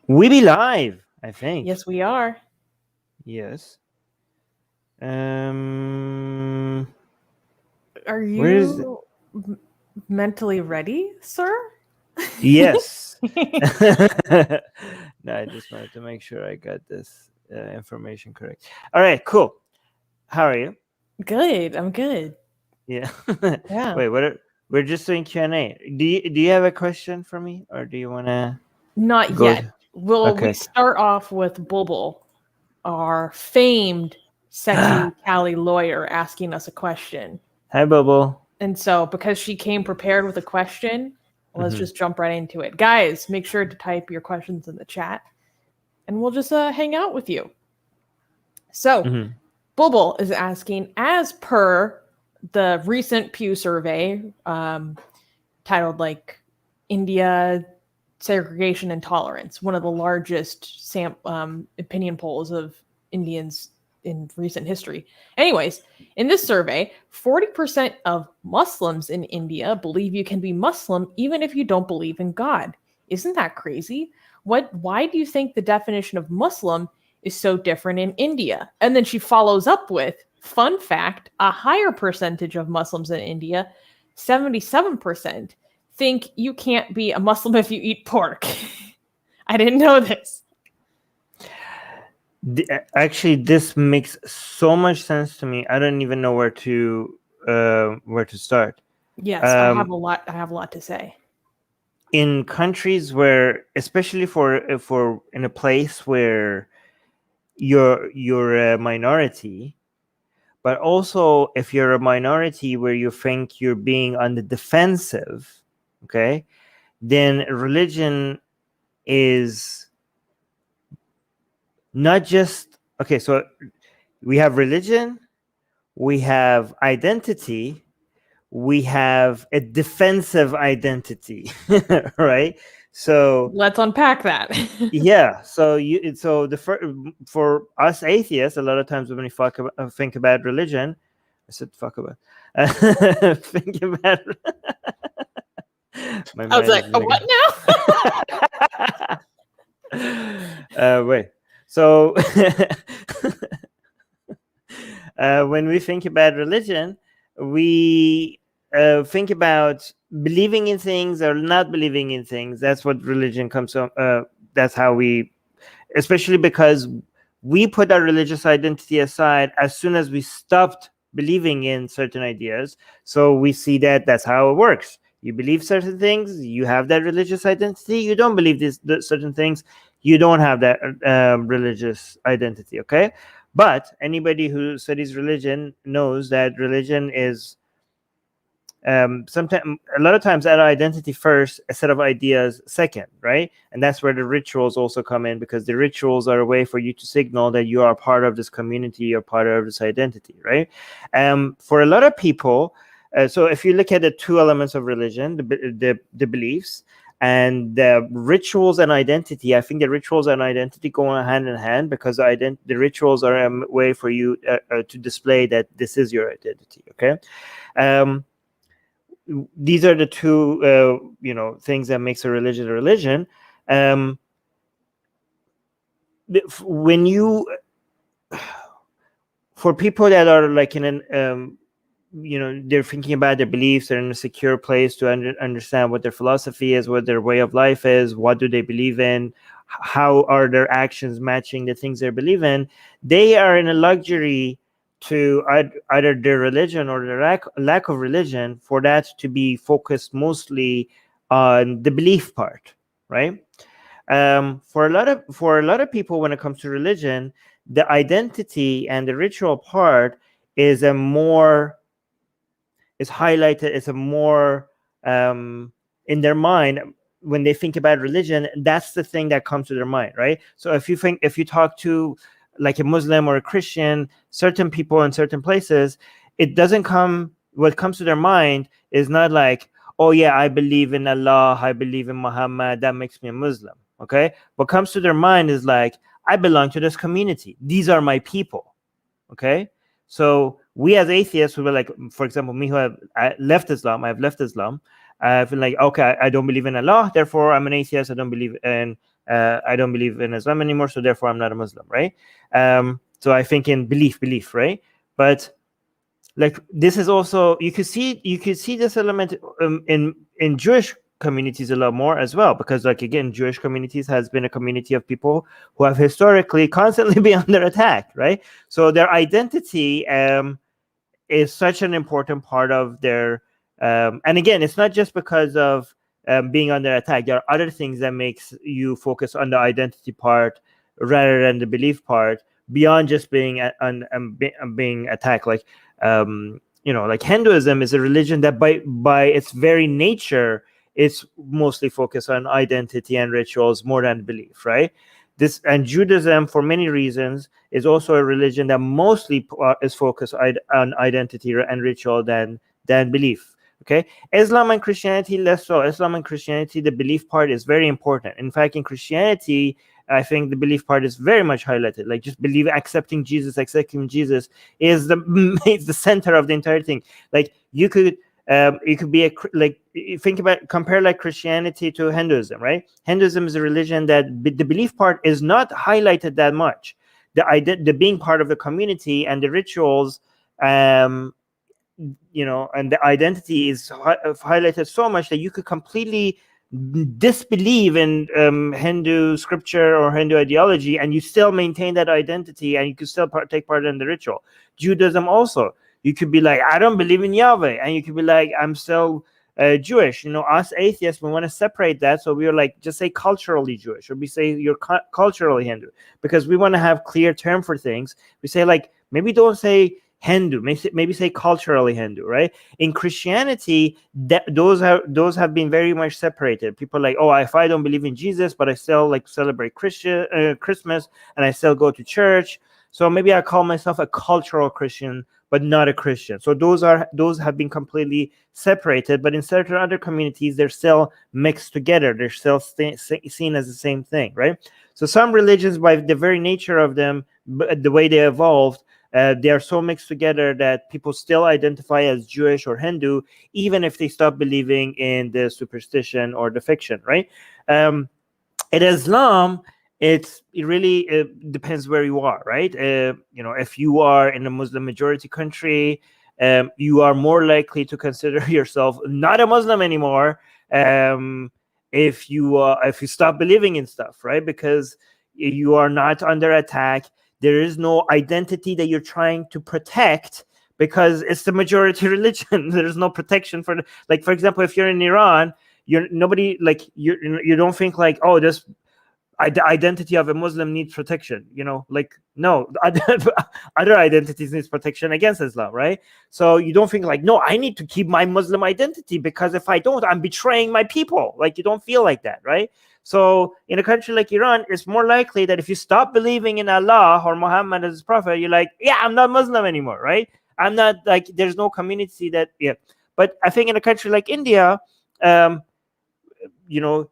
We be live, I think. Yes, we are. Yes. Are Where is you mentally ready, sir? Yes. No, I just wanted to make sure I got this information correct. All right, cool. How are you? Good. I'm good. Yeah. Yeah. Wait, we're just doing Q&A. Do you have a question for me, or do you want to Not go? yet. We Okay. start off with Bubble, our famed sexy Cali lawyer, asking us a question. Hi, Bubble. And so, because she came prepared with a question, let's Mhm. just jump right into it. Guys, make sure to type your questions in the chat, and we'll just hang out with you. So, Mhm. Bubble is asking, as per the recent Pew survey, titled like India Segregation and Tolerance, one of the largest opinion polls of Indians in recent history. Anyways, in this survey, 40% of Muslims in India believe you can be Muslim even if you don't believe in God. Isn't that crazy? Why do you think the definition of Muslim is so different in India? And then she follows up with, fun fact, a higher percentage of Muslims in India, 77%, think you can't be a Muslim if you eat pork. I didn't know this. Actually, this makes so much sense to me. I don't even know where to start. Yes, I have a lot to say. In countries where, especially for in a place where you're a minority, but also if you're a minority where you think you're being on the defensive, okay, then religion is not just okay. So we have religion, we have identity, we have a defensive identity, right? So Let's unpack that. yeah, so for us atheists, a lot of times when we think about religion, I said fuck about think about my I was mind like, is oh, like what now? wait, so when we think about religion, we think about believing in things or not believing in things. That's what religion comes from. That's how we, especially because we put our religious identity aside as soon as we stopped believing in certain ideas. So we see that that's how it works. You believe certain things, you have that religious identity. You don't believe certain things, you don't have that religious identity. Okay, but anybody who studies religion knows that religion is sometimes a lot of times our identity first, a set of ideas second, right? And that's where the rituals also come in, because the rituals are a way for you to signal that you are part of this community, you're part of this identity, right? For a lot of people, so if you look at the two elements of religion, the beliefs and the rituals and identity, I think the rituals and identity go hand in hand, because the rituals are a way for you to display that this is your identity. Okay. These are the two things that makes a religion. When you For people that are like in an they're thinking about their beliefs, they're in a secure place to understand what their philosophy is, what their way of life is, what do they believe in, how are their actions matching the things they believe in. They are in a luxury to either their religion or their lack of religion, for that to be focused mostly on the belief part, right? For a lot of people, when it comes to religion, the identity and the ritual part is highlighted, is a more in their mind. When they think about religion, that's the thing that comes to their mind, right? So if you talk to like a Muslim or a Christian, certain people in certain places, what comes to their mind is not like, oh yeah, I believe in Allah, I believe in Muhammad, that makes me a Muslim. Okay, what comes to their mind is like, I belong to this community, these are my people. Okay, so we as atheists, we were like, for example, me who have left Islam, I feel like, okay, I don't believe in Allah, therefore I'm an atheist, I don't believe in I don't believe in Islam anymore, so therefore I'm not a Muslim, right? So I think in belief, right? But like this is also, you could see this element in Jewish communities a lot more as well, because like again, Jewish communities has been a community of people who have historically constantly been under attack, right? So their identity is such an important part of their and again, it's not just because of being under attack. There are other things that makes you focus on the identity part rather than the belief part, beyond just being being attacked. Like like Hinduism is a religion that by its very nature, it's mostly focused on identity and rituals more than belief, right? This, and Judaism, for many reasons, is also a religion that mostly is focused on identity and ritual than belief. Okay, Islam and Christianity less so. Islam and Christianity, the belief part is very important. In fact, in Christianity, I think the belief part is very much highlighted. Like just accepting Jesus is the center of the entire thing. Like you could be compare like Christianity to Hinduism, right? Hinduism is a religion that the belief part is not highlighted that much. The being part of the community and the rituals, and the identity is highlighted so much that you could completely disbelieve in Hindu scripture or Hindu ideology, and you still maintain that identity, and you could still take part in the ritual. Judaism also, you could be like, I don't believe in Yahweh, and you could be like, I'm still Jewish. Us atheists, we want to separate that, so we're like, just say culturally Jewish, or we say you're culturally Hindu, because we want to have clear term for things. We say like, maybe don't say Hindu, maybe say culturally Hindu, right? In Christianity, those have been very much separated. People are like, oh, if I don't believe in Jesus, but I still like celebrate Christmas, and I still go to church, so maybe I call myself a cultural Christian, but not a Christian. So those have been completely separated. But in certain other communities, they're still mixed together. They're still seen as the same thing, right? So some religions, by the very nature of them, the way they evolved, they are so mixed together that people still identify as Jewish or Hindu, even if they stop believing in the superstition or the fiction, right? In Islam, it really depends where you are, right? If you are in a Muslim majority country, you are more likely to consider yourself not a Muslim anymore if you stop believing in stuff, right? Because you are not under attack. There is no identity that you're trying to protect because it's the majority religion. There's no protection for for example, if you're in Iran, you don't think like, oh, this the identity of a Muslim needs protection. No, other identities needs protection against Islam, right? So you don't think like, no, I need to keep my Muslim identity because if I don't, I'm betraying my people. Like you don't feel like that, right? So in a country like Iran, it's more likely that if you stop believing in Allah or Muhammad as his prophet, you're like, yeah, I'm not Muslim anymore, right? I'm not like, there's no community that, yeah. But I think in a country like India, you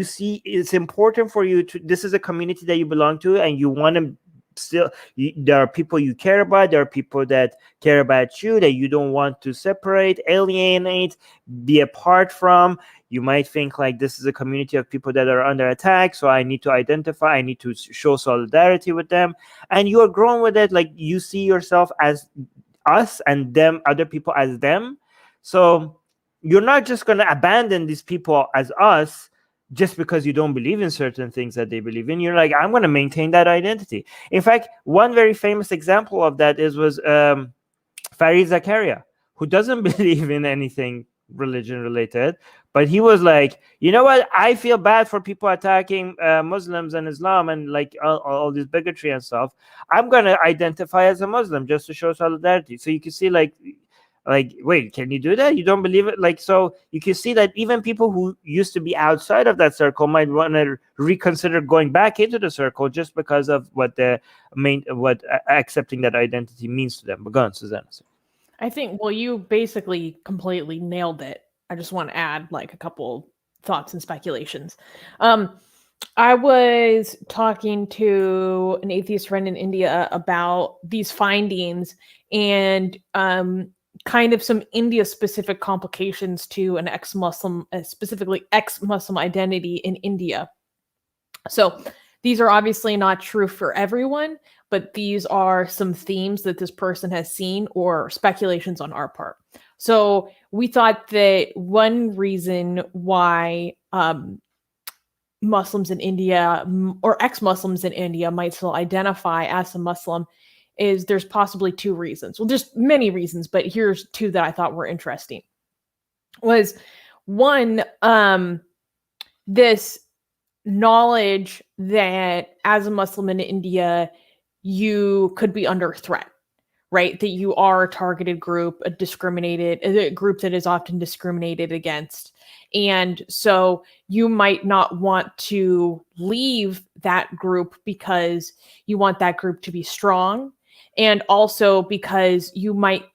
see it's important for you to, this is a community that you belong to, and you want to still, there are people you care about, there are people that care about you that you don't want to separate, alienate, be apart from. You might think like, this is a community of people that are under attack, so I need to identify, I need to show solidarity with them. And you are growing with it, like you see yourself as us and them, other people as them. So you're not just going to abandon these people as us just because you don't believe in certain things that they believe in. You're like, I'm going to maintain that identity. In fact, one very famous example of that was Farid Zakaria, who doesn't believe in anything religion related, but he was like, you know what, I feel bad for people attacking Muslims and Islam and like all this bigotry and stuff. I'm going to identify as a Muslim just to show solidarity. So you can see like, wait, can you do that? You don't believe it? Like, so you can see that even people who used to be outside of that circle might want to reconsider going back into the circle just because of what accepting that identity means to them. But go on, Susanna. I think, well, you basically completely nailed it. I just want to add like a couple thoughts and speculations. I was talking to an atheist friend in India about these findings and kind of some India-specific complications to an ex-Muslim, specifically ex-Muslim identity in India. So these are obviously not true for everyone, but these are some themes that this person has seen or speculations on our part. So we thought that one reason why Muslims in India or ex-Muslims in India might still identify as a Muslim is there's possibly two reasons. Well, there's many reasons, but here's two that I thought were interesting. Was one, this knowledge that as a Muslim in India, you could be under threat, right? That you are a targeted group, a group that is often discriminated against. And so you might not want to leave that group because you want that group to be strong. And also because you might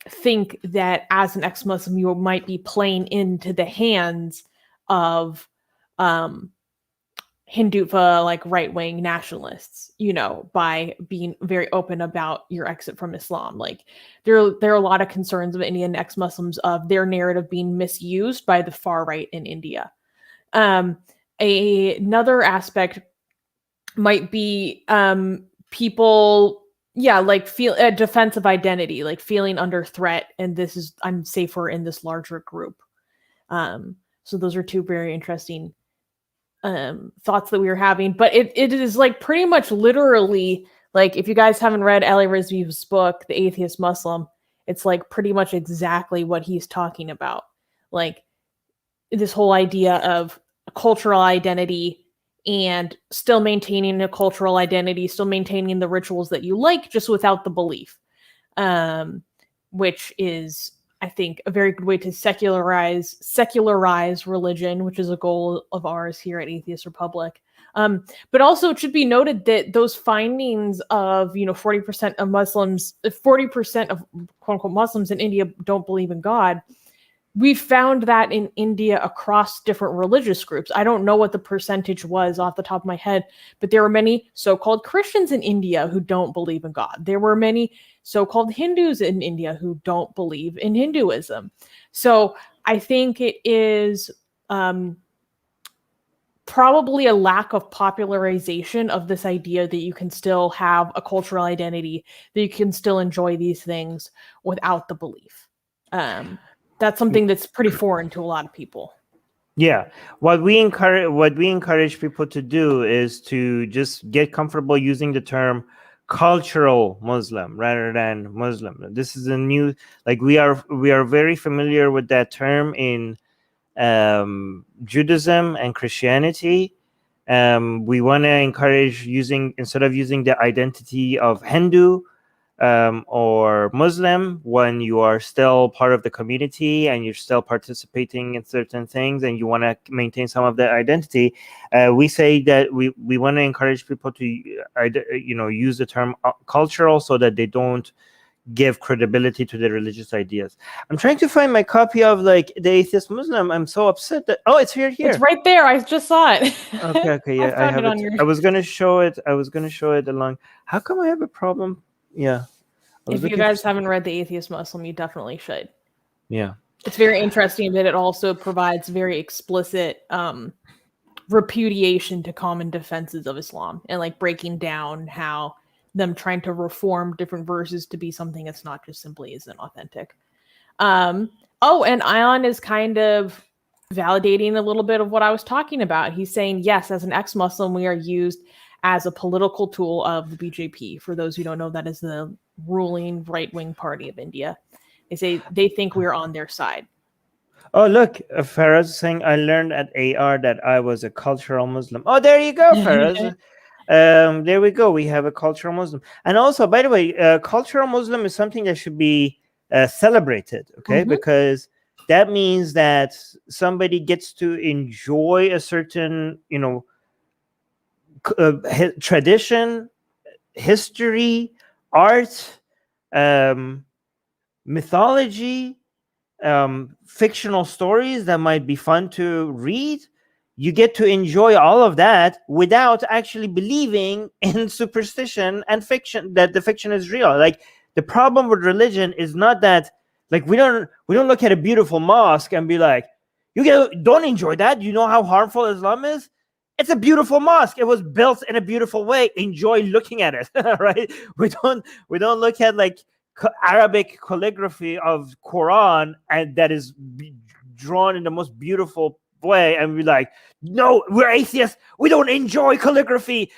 think that as an ex-Muslim, you might be playing into the hands of Hindufa, like right-wing nationalists, by being very open about your exit from Islam. Like there are a lot of concerns of Indian ex-Muslims of their narrative being misused by the far right in India. Another aspect might be people, like feel a defensive identity, like feeling under threat, and I'm safer in this larger group. So those are two very interesting thoughts that we were having, but it is like pretty much literally, like if you guys haven't read Ali Rizvi's book, The Atheist Muslim, it's like pretty much exactly what he's talking about. Like this whole idea of a cultural identity and still maintaining a cultural identity, still maintaining the rituals that you like, just without the belief, which is, I think, a very good way to secularize religion, which is a goal of ours here at Atheist Republic. But also it should be noted that those findings of, 40% of Muslims, 40% of quote unquote Muslims in India don't believe in God. We found that in India across different religious groups. I don't know what the percentage was off the top of my head, but there were many so-called Christians in India who don't believe in God. There were many so-called Hindus in India who don't believe in Hinduism. So I think it is probably a lack of popularization of this idea that you can still have a cultural identity, that you can still enjoy these things without the belief. That's something that's pretty foreign to a lot of people. Yeah, what we encourage people to do is to just get comfortable using the term cultural Muslim rather than Muslim. This is a new, like we are very familiar with that term in Judaism and Christianity. We want to encourage instead of using the identity of Hindu or Muslim, when you are still part of the community and you're still participating in certain things and you want to maintain some of that identity, we say that we want to encourage people to use the term cultural so that they don't give credibility to the religious ideas. I'm trying to find my copy of like The Atheist Muslim. I'm so upset that it's here. It's right there. I just saw it. Okay, yeah, I have it. I was gonna show it along. How come I have a problem? Yeah. If you guys haven't read The Atheist Muslim, you definitely should. Yeah. It's very interesting that it also provides very explicit repudiation to common defenses of Islam and like breaking down how them trying to reform different verses to be something that's not just simply isn't authentic. And Ion is kind of validating a little bit of what I was talking about. He's saying, yes, as an ex-Muslim, we are used as a political tool of the BJP. For those who don't know, that is the ruling right-wing party of India. They think we're on their side. Oh, look, Faraz is saying, I learned at AR that I was a cultural Muslim. Oh, there you go, Faraz. There we go. We have a cultural Muslim. And also, by the way, cultural Muslim is something that should be celebrated, okay? Mm-hmm. Because that means that somebody gets to enjoy a certain, tradition, history, art, mythology, fictional stories that might be fun to read. You get to enjoy all of that without actually believing in superstition and fiction, that the fiction is real. Like the problem with religion is not that, like we don't look at a beautiful mosque and be like, don't enjoy that. You know how harmful Islam is? It's a beautiful mosque. It was built in a beautiful way. Enjoy looking at it, right? We don't look at like Arabic calligraphy of Quran and that is drawn in the most beautiful way, and we're like, no, we're atheists. We don't enjoy calligraphy.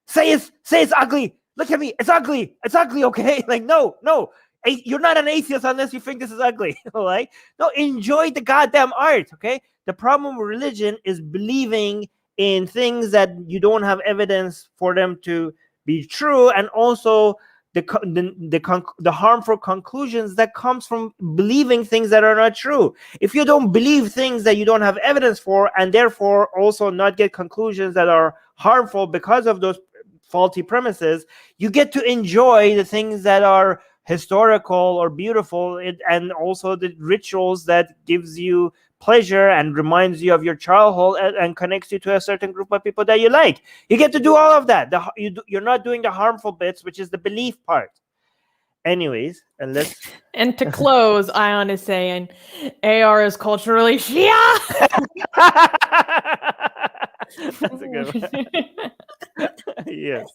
Say it's ugly. Look at me. It's ugly. It's ugly. Okay, like no. You're not an atheist unless you think this is ugly. Right? No, enjoy the goddamn art. Okay. The problem with religion is believing in things that you don't have evidence for them to be true, and also the harmful conclusions that comes from believing things that are not true. If you don't believe things that you don't have evidence for, and therefore also not get conclusions that are harmful because of those faulty premises, you get to enjoy the things that are historical or beautiful, and also the rituals that gives you pleasure and reminds you of your childhood, and connects you to a certain group of people that you like. You get to do all of that. You're not doing the harmful bits, which is the belief part. Anyways, and to close, Ion is saying AR is culturally Shia. That's a good one. Yes.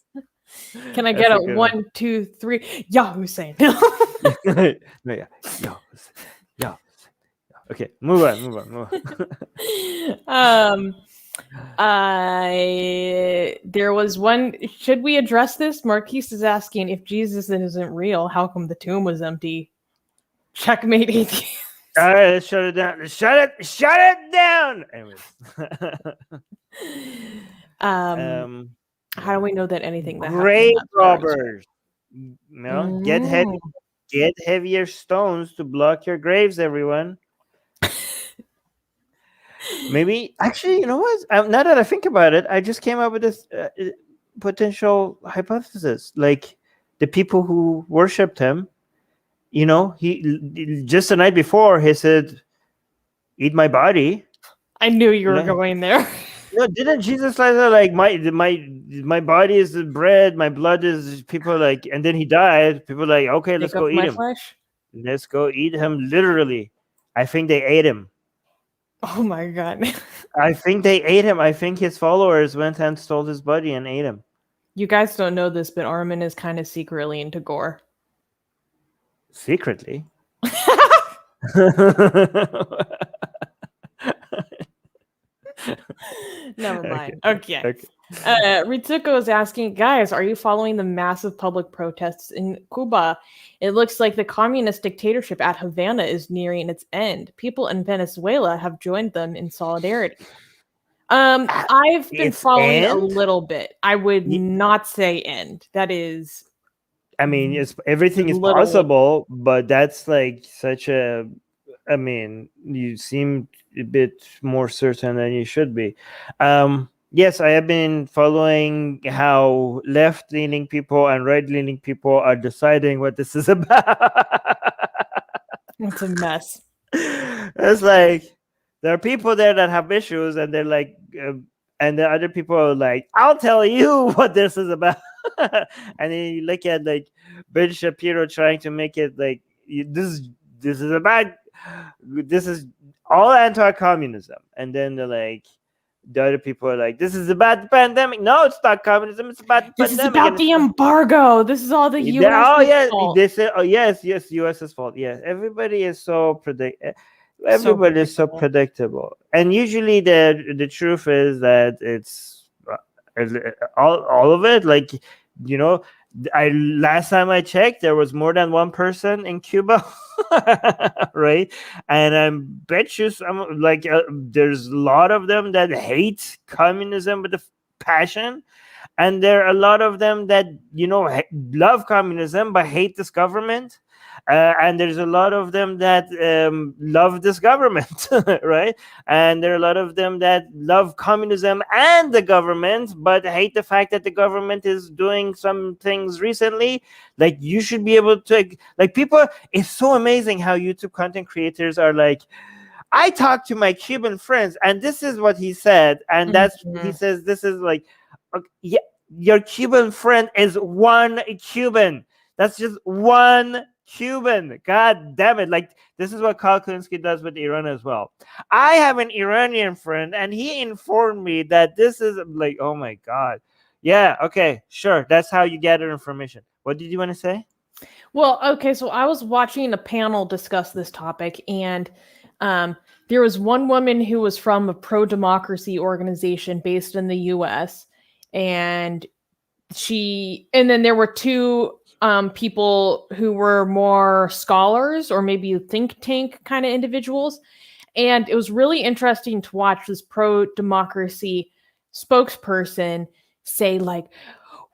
Can I get a 1, 2, 3? Yeah, Hussein. No, yeah. Yeah. Okay, move on. There was one. Should we address this? Marquise is asking, if Jesus isn't real, how come the tomb was empty? Checkmate atheist. All right, let's shut it down. Shut it down. Anyways. How do we know that anything that grave robbers? No, get heavier stones to block your graves, everyone. Maybe, actually, you know what? Now that I think about it, I just came up with this potential hypothesis. Like, the people who worshipped him, he just the night before he said, "Eat my body." I knew you were going there. No, didn't Jesus say like my body is the bread, my blood is people like, and then he died. People like, okay, let's go eat him. Flesh? Let's go eat him. Literally, I think they ate him. Oh my god! I think they ate him. I think his followers went and stole his body and ate him. You guys don't know this, but Armin is kind of secretly into gore. Secretly. Never mind. Okay. Ritsuko is asking, guys, are you following the massive public protests in Cuba? It looks like the communist dictatorship at Havana is nearing its end. People in Venezuela have joined them in solidarity. I've been following a little bit. I would not say end. That is, I mean, everything is possible, but that's like such a, I mean, you seem a bit more certain than you should be. Yes, I have been following how left-leaning people and right-leaning people are deciding what this is about. It's a mess. It's like, there are people there that have issues, and they're like, and the other people are like, I'll tell you what this is about. And then you look at like Ben Shapiro trying to make it like, this is all anti-communism, and then they're like, the other people are like, this is about the pandemic. No, it's not communism. It's about the pandemic. This is about the embargo. This is all the U.S. fault. They say, yes, U.S.'s fault. Yes, everybody is so predictable. Everybody is so predictable. And usually the truth is that it's all of it. Like, last time I checked, there was more than one person in Cuba, right? And I bet you there's a lot of them that hate communism with a passion, and there are a lot of them that love communism but hate this government. And there's a lot of them that love this government, right? And there are a lot of them that love communism and the government, but hate the fact that the government is doing some things recently. Like, you should be able to, like, people, it's so amazing how YouTube content creators are like, I talked to my Cuban friends, and this is what he said. And he says, this is like, yeah, your Cuban friend is one Cuban. That's just one Cuban. God damn it. Like, this is what Kyle Kulinski does with Iran as well. I have an Iranian friend, and he informed me that this is like, oh my God. Yeah, okay, sure. That's how you gather information. What did you want to say? Well, okay, so I was watching a panel discuss this topic, and there was one woman who was from a pro-democracy organization based in the U.S., and then there were two people who were more scholars or maybe think tank kind of individuals. And it was really interesting to watch this pro-democracy spokesperson say, like,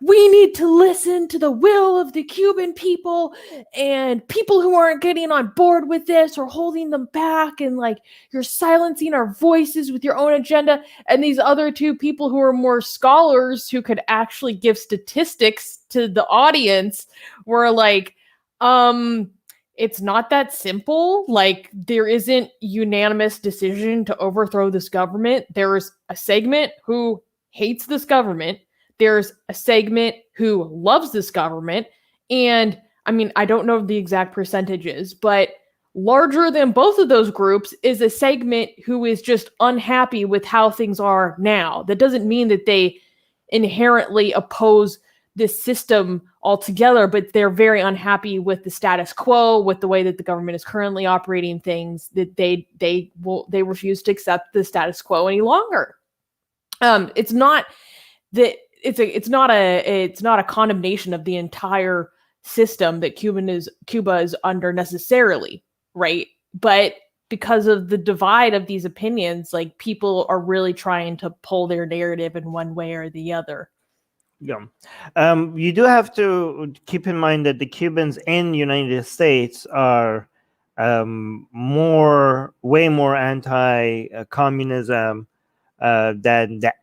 we need to listen to the will of the Cuban people, and people who aren't getting on board with this or holding them back, and like, you're silencing our voices with your own agenda. And these other two people who are more scholars who could actually give statistics to the audience were like, it's not that simple. Like, there isn't unanimous decision to overthrow this government. There's a segment who hates this government. There's a segment who loves this government. And I mean, I don't know the exact percentages, but larger than both of those groups is a segment who is just unhappy with how things are now. That doesn't mean that they inherently oppose this system altogether, but they're very unhappy with the status quo, with the way that the government is currently operating things, that they refuse to accept the status quo any longer. It's not that it's not a condemnation of the entire system that Cuba is under necessarily, right? But because of the divide of these opinions, like, people are really trying to pull their narrative in one way or the other. Yeah. You do have to keep in mind that the Cubans in the United States are way more anti-communism than the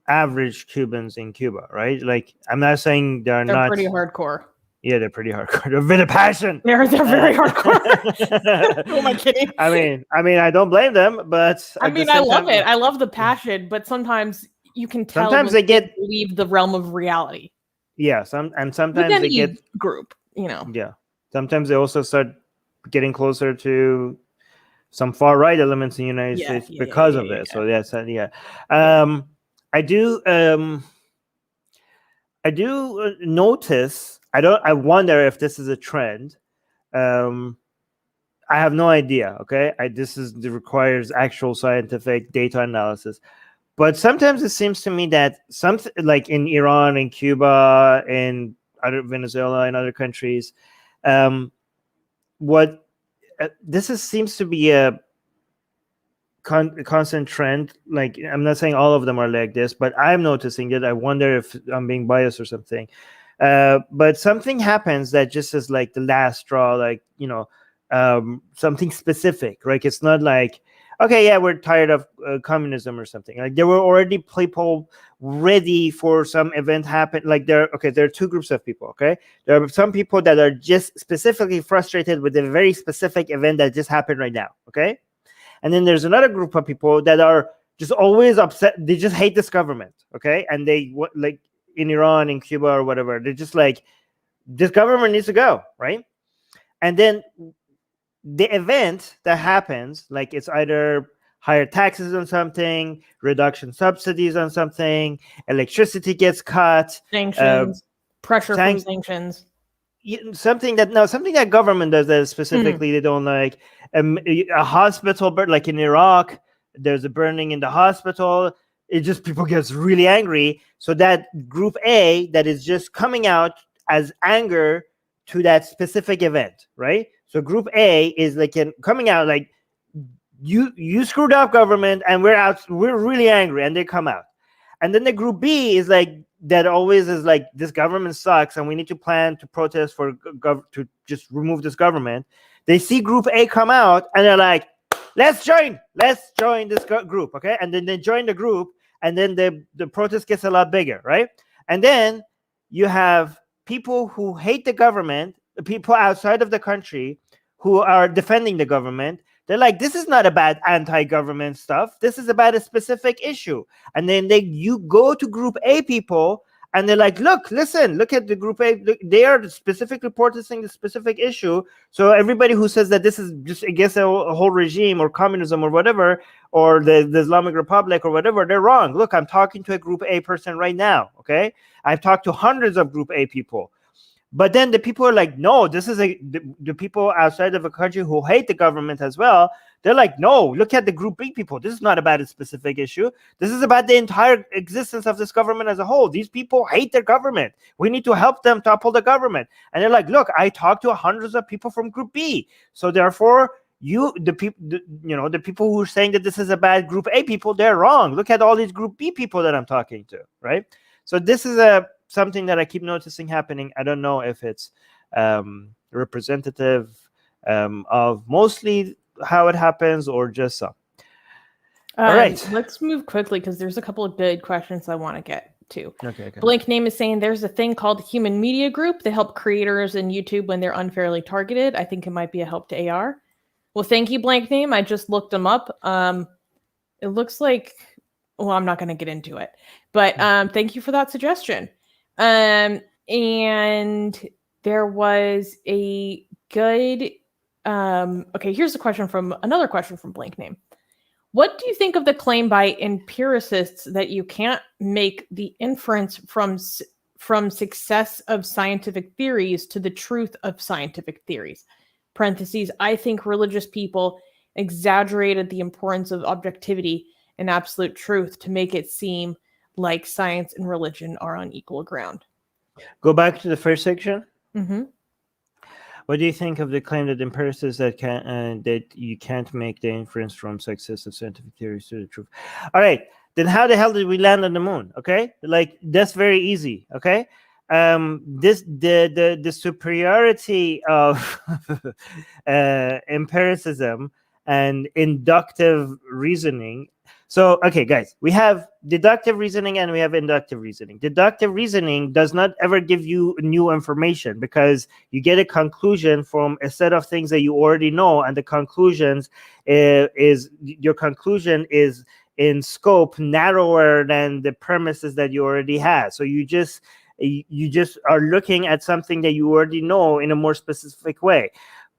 average Cubans in Cuba, right? Like, I'm not saying they're not pretty hardcore. Yeah, they're pretty hardcore. They're a bit of passion. They're very hardcore. Who am I kidding? I mean, I don't blame them, but I love it. I love the passion, but sometimes you can tell sometimes they leave the realm of reality. Yeah, sometimes they get group, you know. Yeah, sometimes they also start getting closer to some far right elements in the United States because of this. So that's I do notice. I wonder if this is a trend. I have no idea. Okay, this requires actual scientific data analysis. But sometimes it seems to me that something like in Iran, in Cuba, in Venezuela, and other countries, seems to be a constant trend. Like, I'm not saying all of them are like this, but I'm noticing that. I wonder if I'm being biased or something. But something happens that just is like the last straw, like, something specific, right? It's not like, okay, yeah, we're tired of communism or something. Like, there were already people ready for some event happen. Like, there are two groups of people, okay? There are some people that are just specifically frustrated with a very specific event that just happened right now, okay? And then there's another group of people that are just always upset. They just hate this government, okay? And they, like in Iran, in Cuba, or whatever, they're just like, this government needs to go, right? And then the event that happens, like, it's either higher taxes on something, reduction subsidies on something, electricity gets cut, sanctions, pressure from sanctions. Something that government does that specifically they don't like. A hospital burn, like in Iraq, there's a burning in the hospital. It just, people gets really angry. So that group A that is just coming out as anger to that specific event, right? So group A is like coming out like, you screwed up, government, and we're really angry, and they come out. And then the group B is like, that always is like, this government sucks and we need to plan to protest to just remove this government. They see group A come out and they're like, let's join this group, okay? And then they join the group, and then the protest gets a lot bigger, right? And then you have people who hate the government, people outside of the country who are defending the government. They're like, this is not about anti-government stuff. This is about a specific issue. And then you go to group A people and they're like, look at the group A. Look, they are specifically protesting the specific issue. So everybody who says that this is just against a whole regime or communism or whatever, or the Islamic Republic or whatever, they're wrong. Look, I'm talking to a group A person right now. Okay, I've talked to hundreds of group A people. But then the people are like, no, this is the people outside of a country who hate the government as well. They're like, no, look at the group B people. This is not about a specific issue. This is about the entire existence of this government as a whole. These people hate their government. We need to help them topple the government. And they're like, look, I talked to hundreds of people from group B. So therefore, the people who are saying that this is about group A people, they're wrong. Look at all these group B people that I'm talking to, right? So this is something that I keep noticing happening. I don't know if it's representative of mostly how it happens or just some. All right. Let's move quickly because there's a couple of good questions I want to get to. Okay. Blank Name is saying there's a thing called Human Media Group. They help creators in YouTube when they're unfairly targeted. I think it might be a help to AR. Well, thank you, Blank Name. I just looked them up. It looks like, well, I'm not going to get into it, but thank you for that suggestion. And there was a good, okay, here's another question from Blank Name. What do you think of the claim by empiricists that you can't make the inference from success of scientific theories to the truth of scientific theories? Parentheses, I think religious people exaggerated the importance of objectivity and absolute truth to make it seem like science and religion are on equal ground. Go back to the first section. Mm-hmm. What do you think of the claim that empiricists that you can't make the inference from success of scientific theories to the truth? All right, then how the hell did we land on the moon? Okay, like that's very easy. Okay, the superiority of empiricism and inductive reasoning. So, okay, guys, we have deductive reasoning and we have inductive reasoning. Deductive reasoning does not ever give you new information because you get a conclusion from a set of things that you already know, and the conclusions your conclusion is in scope narrower than the premises that you already have. So you just are looking at something that you already know in a more specific way.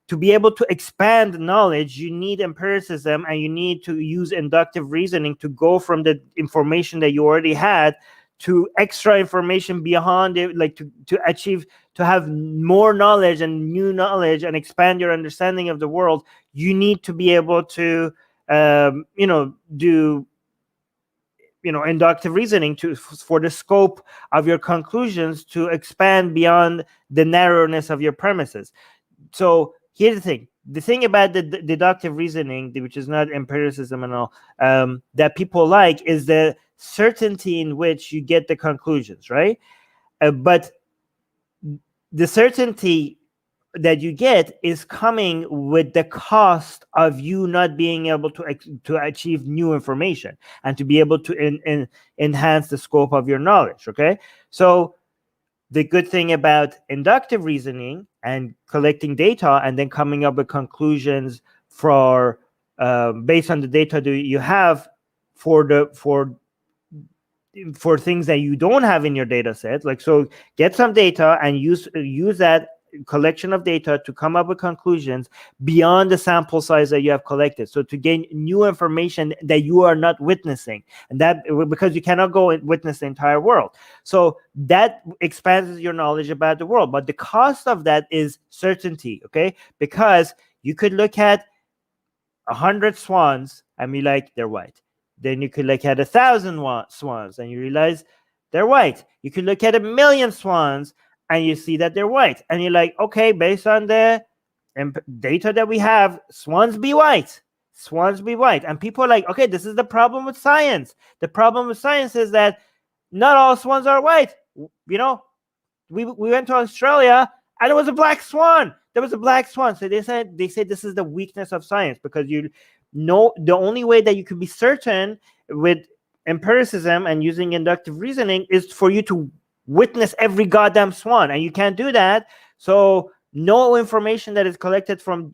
To be able to expand knowledge, you need empiricism and you need to use inductive reasoning to go from the information that you already had to extra information beyond it, like to have more knowledge and new knowledge and expand your understanding of the world. You need to be able to, do inductive reasoning for the scope of your conclusions to expand beyond the narrowness of your premises. So here's the thing about the deductive reasoning, which is not empiricism and all, that people like, is the certainty in which you get the conclusions, right? But the certainty that you get is coming with the cost of you not being able to achieve new information and to be able to enhance the scope of your knowledge, okay? So the good thing about inductive reasoning and collecting data and then coming up with conclusions for based on the data that you have for things that you don't have in your data set, like, so get some data and use that collection of data to come up with conclusions beyond the sample size that you have collected, so to gain new information that you are not witnessing, and that because you cannot go and witness the entire world, so that expands your knowledge about the world. But the cost of that is certainty, okay? Because you could look at 100 swans and be like, they're white. Then you could look at 1,000 swans and you realize they're white. You could look at 1,000,000 swans and you see that they're white. And you're like, okay, based on the data that we have, swans be white. Swans be white. And people are like, okay, this is the problem with science. The problem with science is that not all swans are white. We went to Australia and it was a black swan. There was a black swan. So they said this is the weakness of science, because the only way that you could be certain with empiricism and using inductive reasoning is for you to witness every goddamn swan, and you can't do that. So no information that is collected from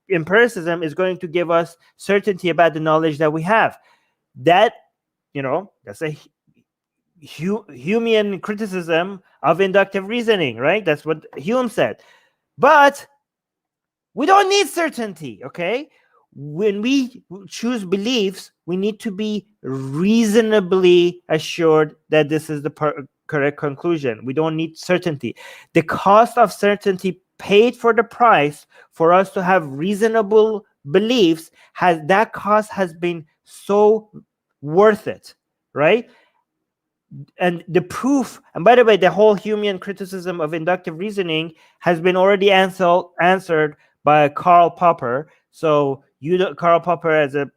empiricism is going to give us certainty about the knowledge that we have. That's a Humean criticism of inductive reasoning, right? That's what Hume said. But we don't need certainty, okay? When we choose beliefs, we need to be reasonably assured that this is the correct conclusion. We don't need certainty. The cost of certainty paid for the price for us to have reasonable beliefs, that cost has been so worth it, right? And the proof, and by the way, the whole Humean criticism of inductive reasoning has been already answered by Karl Popper. So Karl Popper, as a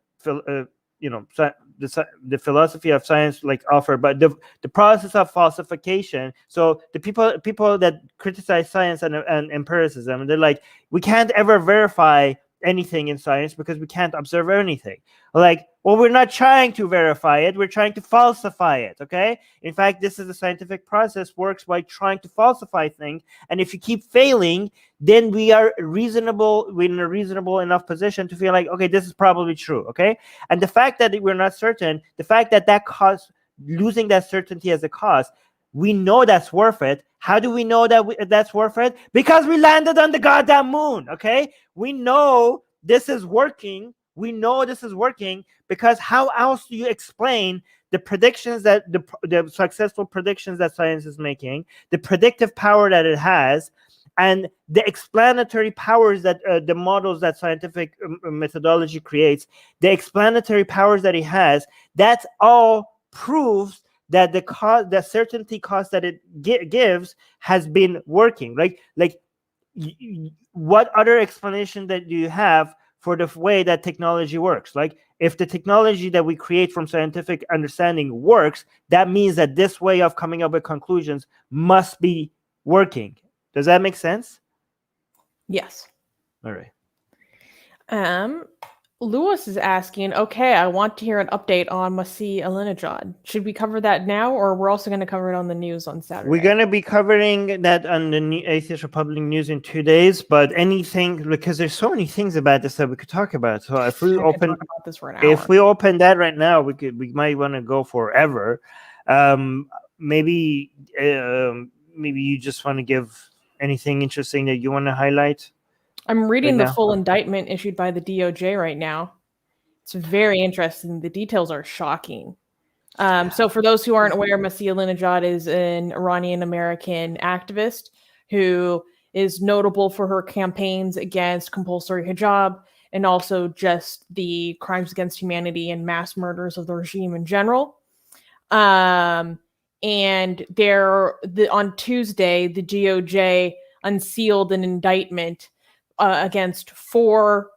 the philosophy of science offered, but the process of falsification. So the people that criticize science and empiricism, they're like, we can't ever verify anything in science because we can't observe anything. Well, we're not trying to verify it, we're trying to falsify it, okay? In fact, this is the scientific process, works by trying to falsify things, and if you keep failing, then we're in a reasonable enough position to feel like, okay, this is probably true, okay? And the fact that we're not certain, the fact that cost, losing that certainty as a cost, we know that's worth it. How do we know that that's worth it? Because we landed on the goddamn moon, okay? We know this is working. We know this is working because how else do you explain the predictions that the successful predictions that science is making, the predictive power that it has, and the explanatory powers that the models that scientific methodology creates, the explanatory powers that it has, that's all proves that the certainty cost that it gives has been working, right? What other explanation that do you have for the way that technology works? If the technology that we create from scientific understanding works, that means that this way of coming up with conclusions must be working. Does that make sense? Yes. All right. Lewis is asking, okay, I want to hear an update on Masih Alinejad. Should we cover that now, or we're also going to cover it on the news on Saturday? We're going to be covering that on the Atheist Republic news in 2 days, but anything, because there's so many things about this that we could talk about. So if we open that right now, we might want to go forever. Maybe you just want to give anything interesting that you want to highlight. I'm reading the full indictment issued by the DOJ right now. It's very interesting. The details are shocking. So for those who aren't aware, Masih Alinejad is an Iranian-American activist who is notable for her campaigns against compulsory hijab and also just the crimes against humanity and mass murders of the regime in general. And on Tuesday, the DOJ unsealed an indictment against four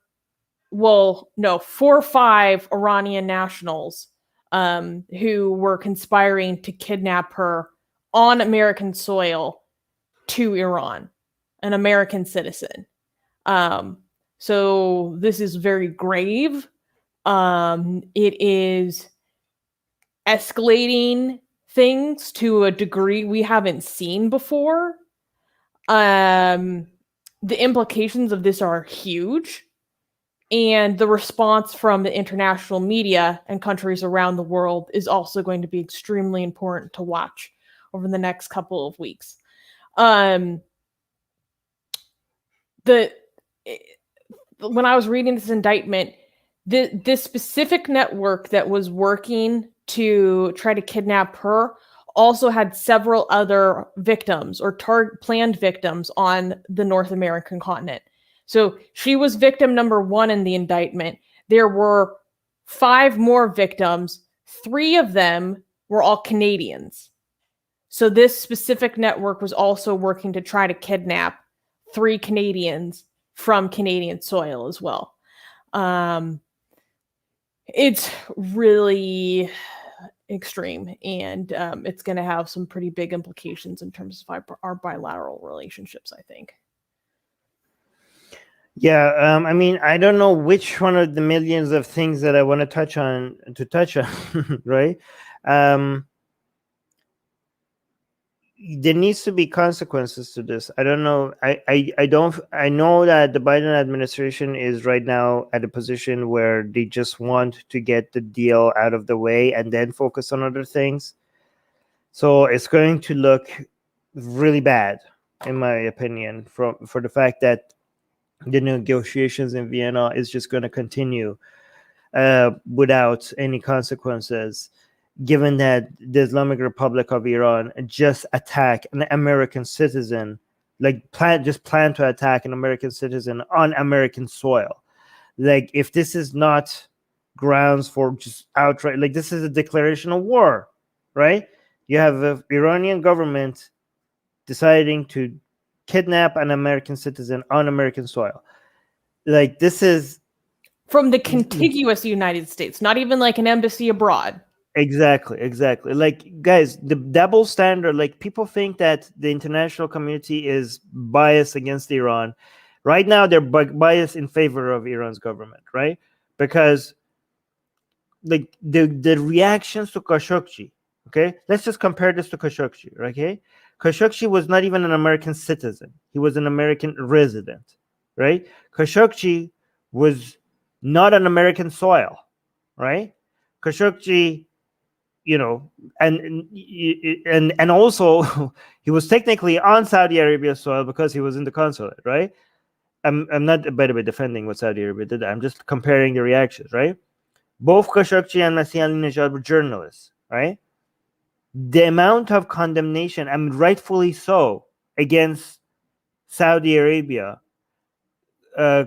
or five Iranian nationals who were conspiring to kidnap her on American soil to Iran, an American citizen. So this is very grave. It is escalating things to a degree we haven't seen before. The implications of this are huge, and the response from the international media and countries around the world is also going to be extremely important to watch over the next couple of weeks. When I was reading this indictment, this specific network that was working to try to kidnap her also had several other victims or planned victims on the North American continent. So she was victim number 1 in the indictment. There were 5 more victims. 3 of them were all Canadians. So this specific network was also working to try to kidnap 3 Canadians from Canadian soil as well. It's really extreme, and it's going to have some pretty big implications in terms of our bilateral relationships, I think. Yeah, I mean, I don't know which one of the millions of things that I want to touch on, right? There needs to be consequences to this. I don't know. I know that the Biden administration is right now at a position where they just want to get the deal out of the way and then focus on other things. So it's going to look really bad, in my opinion, for the fact that the negotiations in Vienna is just going to continue without any consequences, given that the Islamic Republic of Iran just attacked an American citizen, like plan to attack an American citizen on American soil. Like, if this is not grounds for just outright, like, this is a declaration of war, right? You have the Iranian government deciding to kidnap an American citizen on American soil. Like, this is from the contiguous United States, not even like an embassy abroad. exactly. Like, guys, the double standard, like, people think that the international community is biased against Iran. Right now, they're biased in favor of Iran's government, right? Because, like, the reactions to Khashoggi, okay? Let's just compare this to Khashoggi, okay? Khashoggi was not even an American citizen. He was an American resident, right? Khashoggi was not on American soil, right? Khashoggi, and also he was technically on Saudi Arabia soil because he was in the consulate, right? I'm not, by the way, defending what Saudi Arabia did. I'm just comparing the reactions, right? Both Khashoggi and Masih Ali-Nejad were journalists, right? The amount of condemnation, and rightfully so, against Saudi Arabia,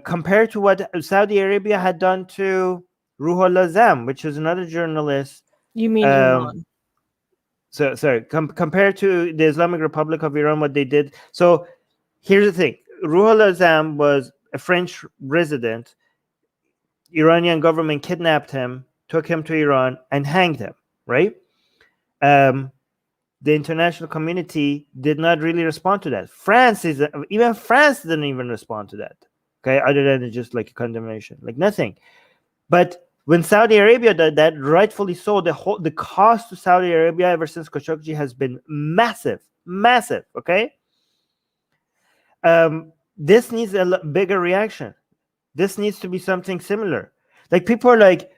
compared to what Saudi Arabia had done to Ruhollah Zam, which is another journalist. You mean Iran? So sorry, compared to the Islamic Republic of Iran, what they did. So here's the thing: Ruhollah Zam was a French resident. Iranian government kidnapped him, took him to Iran, and hanged him. Right? The international community did not really respond to that. France didn't even respond to that. Okay, other than just like a condemnation, like nothing. But when Saudi Arabia did that, rightfully so, the cost to Saudi Arabia ever since Khashoggi has been massive. Okay, this needs a bigger reaction. This needs to be something similar. Like, people are like,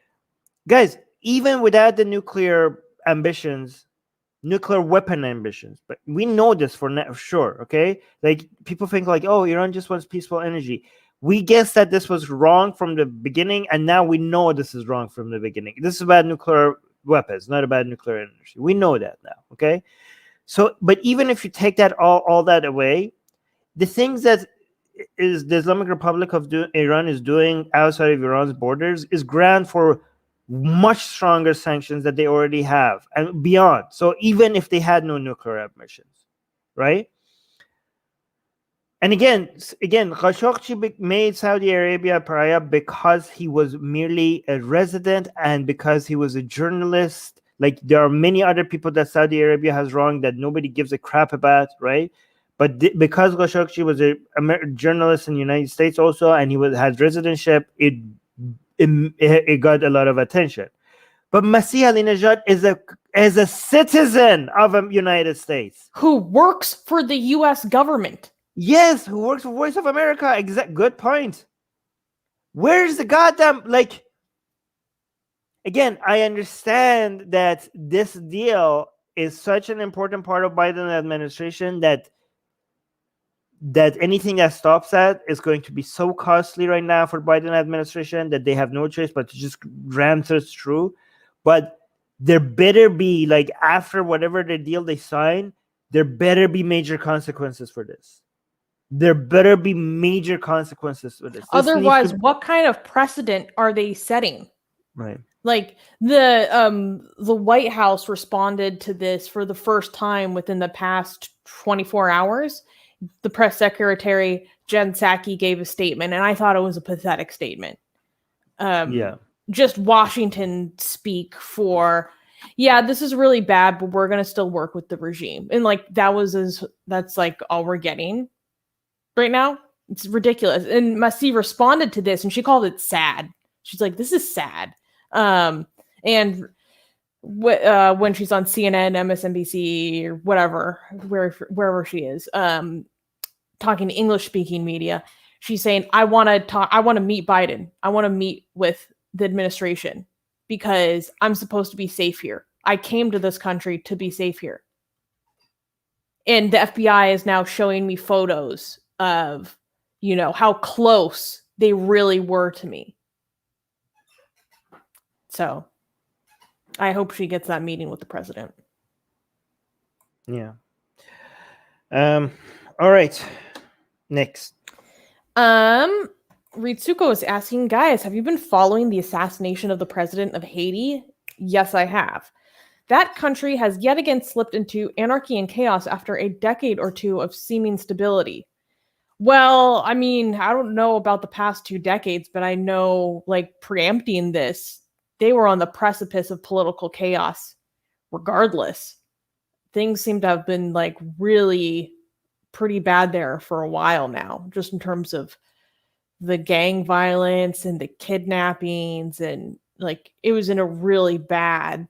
guys, even without the nuclear weapon ambitions, but we know this for sure. Okay, like, people think like, oh, Iran just wants peaceful energy. We guessed that this was wrong from the beginning, and now we know this is wrong from the beginning. This is about nuclear weapons, not about nuclear energy. We know that now, okay? So, but even if you take that all that away, the things that is the Islamic Republic of Iran is doing outside of Iran's borders is ground for much stronger sanctions that they already have and beyond. So even if they had no nuclear ambitions, right? And again, Khashoggi made Saudi Arabia a pariah because he was merely a resident and because he was a journalist. Like, there are many other people that Saudi Arabia has wronged that nobody gives a crap about, right? But because Khashoggi was a journalist in the United States also, and he had residency, it got a lot of attention. But Masih Ali-Nejad is a citizen of the United States who works for the U.S. government. Yes, who works for Voice of America. Good point. Where's the goddamn, like, again, I understand that this deal is such an important part of Biden administration that anything that stops that is going to be so costly right now for Biden administration that they have no choice but to just ram this through. But there better be, like, after whatever the deal they sign, there better be major consequences for this. There better be major consequences for this. Otherwise, what kind of precedent are they setting? Right. Like, the White House responded to this for the first time within the past 24 hours. The press secretary, Jen Psaki, gave a statement, and I thought it was a pathetic statement. Just Washington speak for, yeah, this is really bad, but we're going to still work with the regime. And, like, that's like all we're getting right now. It's ridiculous. And Masih responded to this, and she called it sad. She's like, this is sad. And when she's on CNN, MSNBC, or whatever, wherever she is, talking to English-speaking media, she's saying, I want to meet Biden. I want to meet with the administration because I'm supposed to be safe here. I came to this country to be safe here. And the FBI is now showing me photos of, how close they really were to me. So I hope she gets that meeting with the president. Yeah. All right. Next. Ritsuko is asking, guys, have you been following the assassination of the president of Haiti? Yes, I have. That country has yet again slipped into anarchy and chaos after a decade or two of seeming stability. Well, I mean, I don't know about the past 2 decades, but I know, like, preempting this, they were on the precipice of political chaos regardless. Things seem to have been, like, really pretty bad there for a while now, just in terms of the gang violence and the kidnappings, and, like, it was in a really bad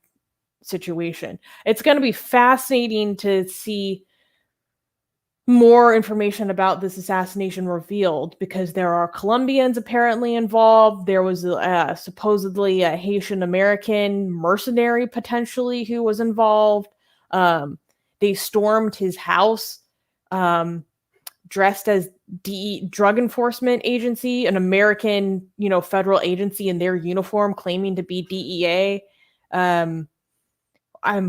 situation. It's going to be fascinating to see more information about this assassination revealed, because there are Colombians apparently involved. There was supposedly a Haitian American mercenary potentially who was involved. They stormed his house dressed as Drug Enforcement Agency, an American, federal agency in their uniform, claiming to be DEA. I'm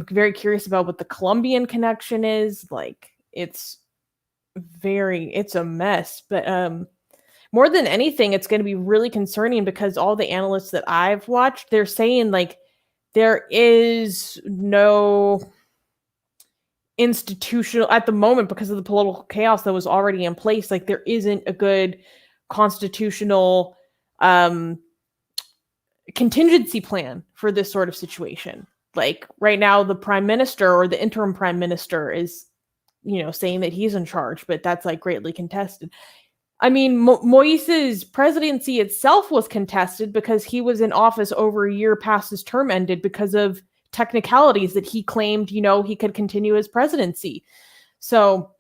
very curious about what the Colombian connection is. Like, it's a mess. But more than anything, it's going to be really concerning, because all the analysts that I've watched, they're saying, like, there is no institutional at the moment, because of the political chaos that was already in place. Like, there isn't a good constitutional contingency plan for this sort of situation. Like, right now, the prime minister or the interim prime minister is, saying that he's in charge, but that's, like, greatly contested. I mean, Moise's presidency itself was contested because he was in office over a year past his term ended, because of technicalities that he claimed, he could continue his presidency. So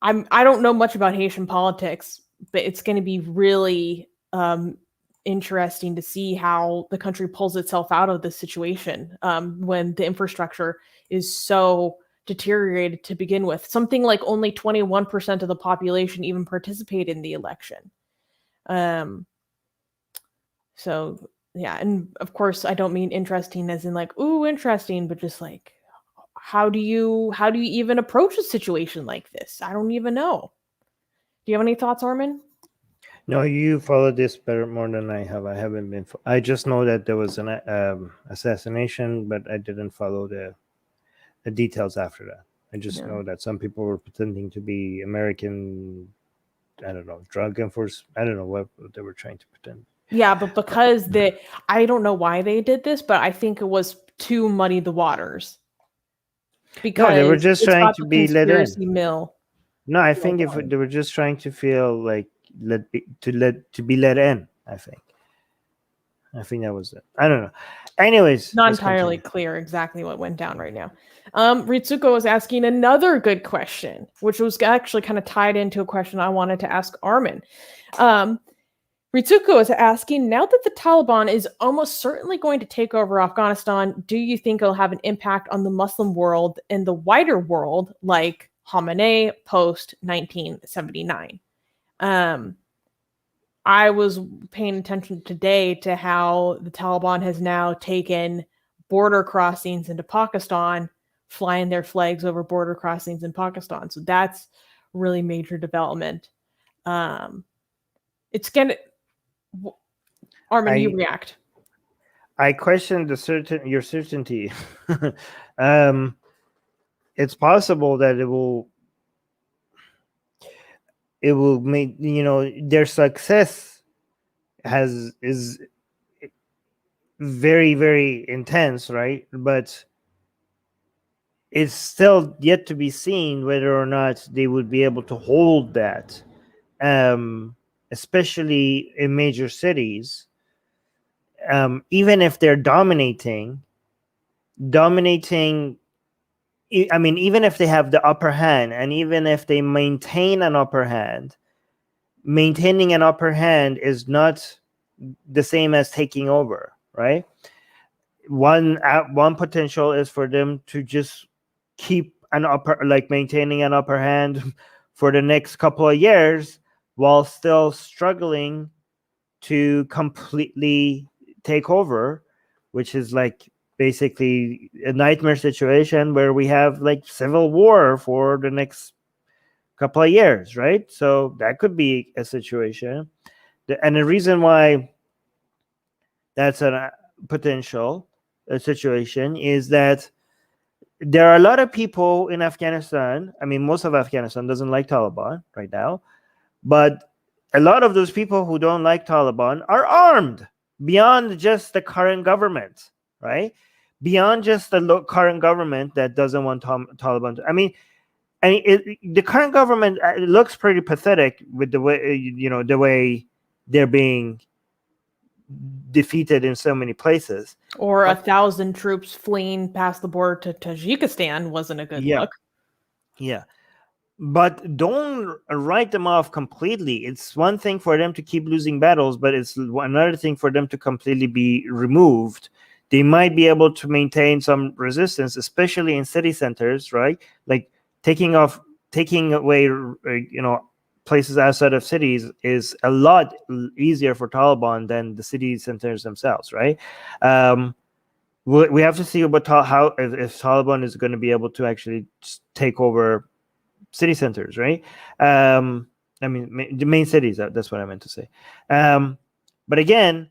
I don't know much about Haitian politics, but it's going to be really interesting to see how the country pulls itself out of this situation when the infrastructure is so deteriorated to begin with. Something like only 21% of the population even participated in the election. So yeah, and of course I don't mean interesting as in, like, ooh, interesting, but just like, how do you even approach a situation like this? I don't even know. Do you have any thoughts, Armin? No, you followed this more than I have. I haven't been. I just know that there was an assassination, but I didn't follow the details after that. I just know that some people were pretending to be American, I don't know, drug enforcement. I don't know what they were trying to pretend. Yeah, but because I don't know why they did this, but I think it was to muddy the waters. Because no, they were just trying to be let in. Mill. No, I think if they were just trying to feel like to be let in. I think that was it. I don't know. Anyways, not entirely clear exactly what went down right now. Ritsuko was asking another good question, which was actually kind of tied into a question I wanted to ask Armin. Ritsuko is asking, now that the Taliban is almost certainly going to take over Afghanistan, do you think it'll have an impact on the Muslim world and the wider world, like Khamenei post 1979? I was paying attention today to how the Taliban has now taken border crossings into Pakistan, flying their flags over border crossings in Pakistan. So that's really major development. It's gonna. Armin, you react. I question your certainty. It's possible that it will make, their success is very, very intense, right? But it's still yet to be seen whether or not they would be able to hold that, especially in major cities. Even if they're dominating, I mean, even if they have the upper hand, and even if they maintain an upper hand, maintaining an upper hand is not the same as taking over, right? One potential is for them to just keep maintaining an upper hand for the next couple of years while still struggling to completely take over, which is like basically a nightmare situation where we have like civil war for the next couple of years, right? So that could be a situation. And the reason why that's a potential situation is that there are a lot of people in Afghanistan. I mean, most of Afghanistan doesn't like Taliban right now, but a lot of those people who don't like Taliban are armed beyond just the current government, right? Beyond just the current government that doesn't want Taliban. The current government looks pretty pathetic with the way, the way they're being defeated in so many places. Or 1,000 troops fleeing past the border to Tajikistan wasn't a good look. Yeah. But don't write them off completely. It's one thing for them to keep losing battles, but it's another thing for them to completely be removed. They might be able to maintain some resistance, especially in city centers, right? Like taking away, places outside of cities is a lot easier for Taliban than the city centers themselves, right? We have to see about how if Taliban is going to be able to actually take over city centers, right? The main cities. That's what I meant to say. But again,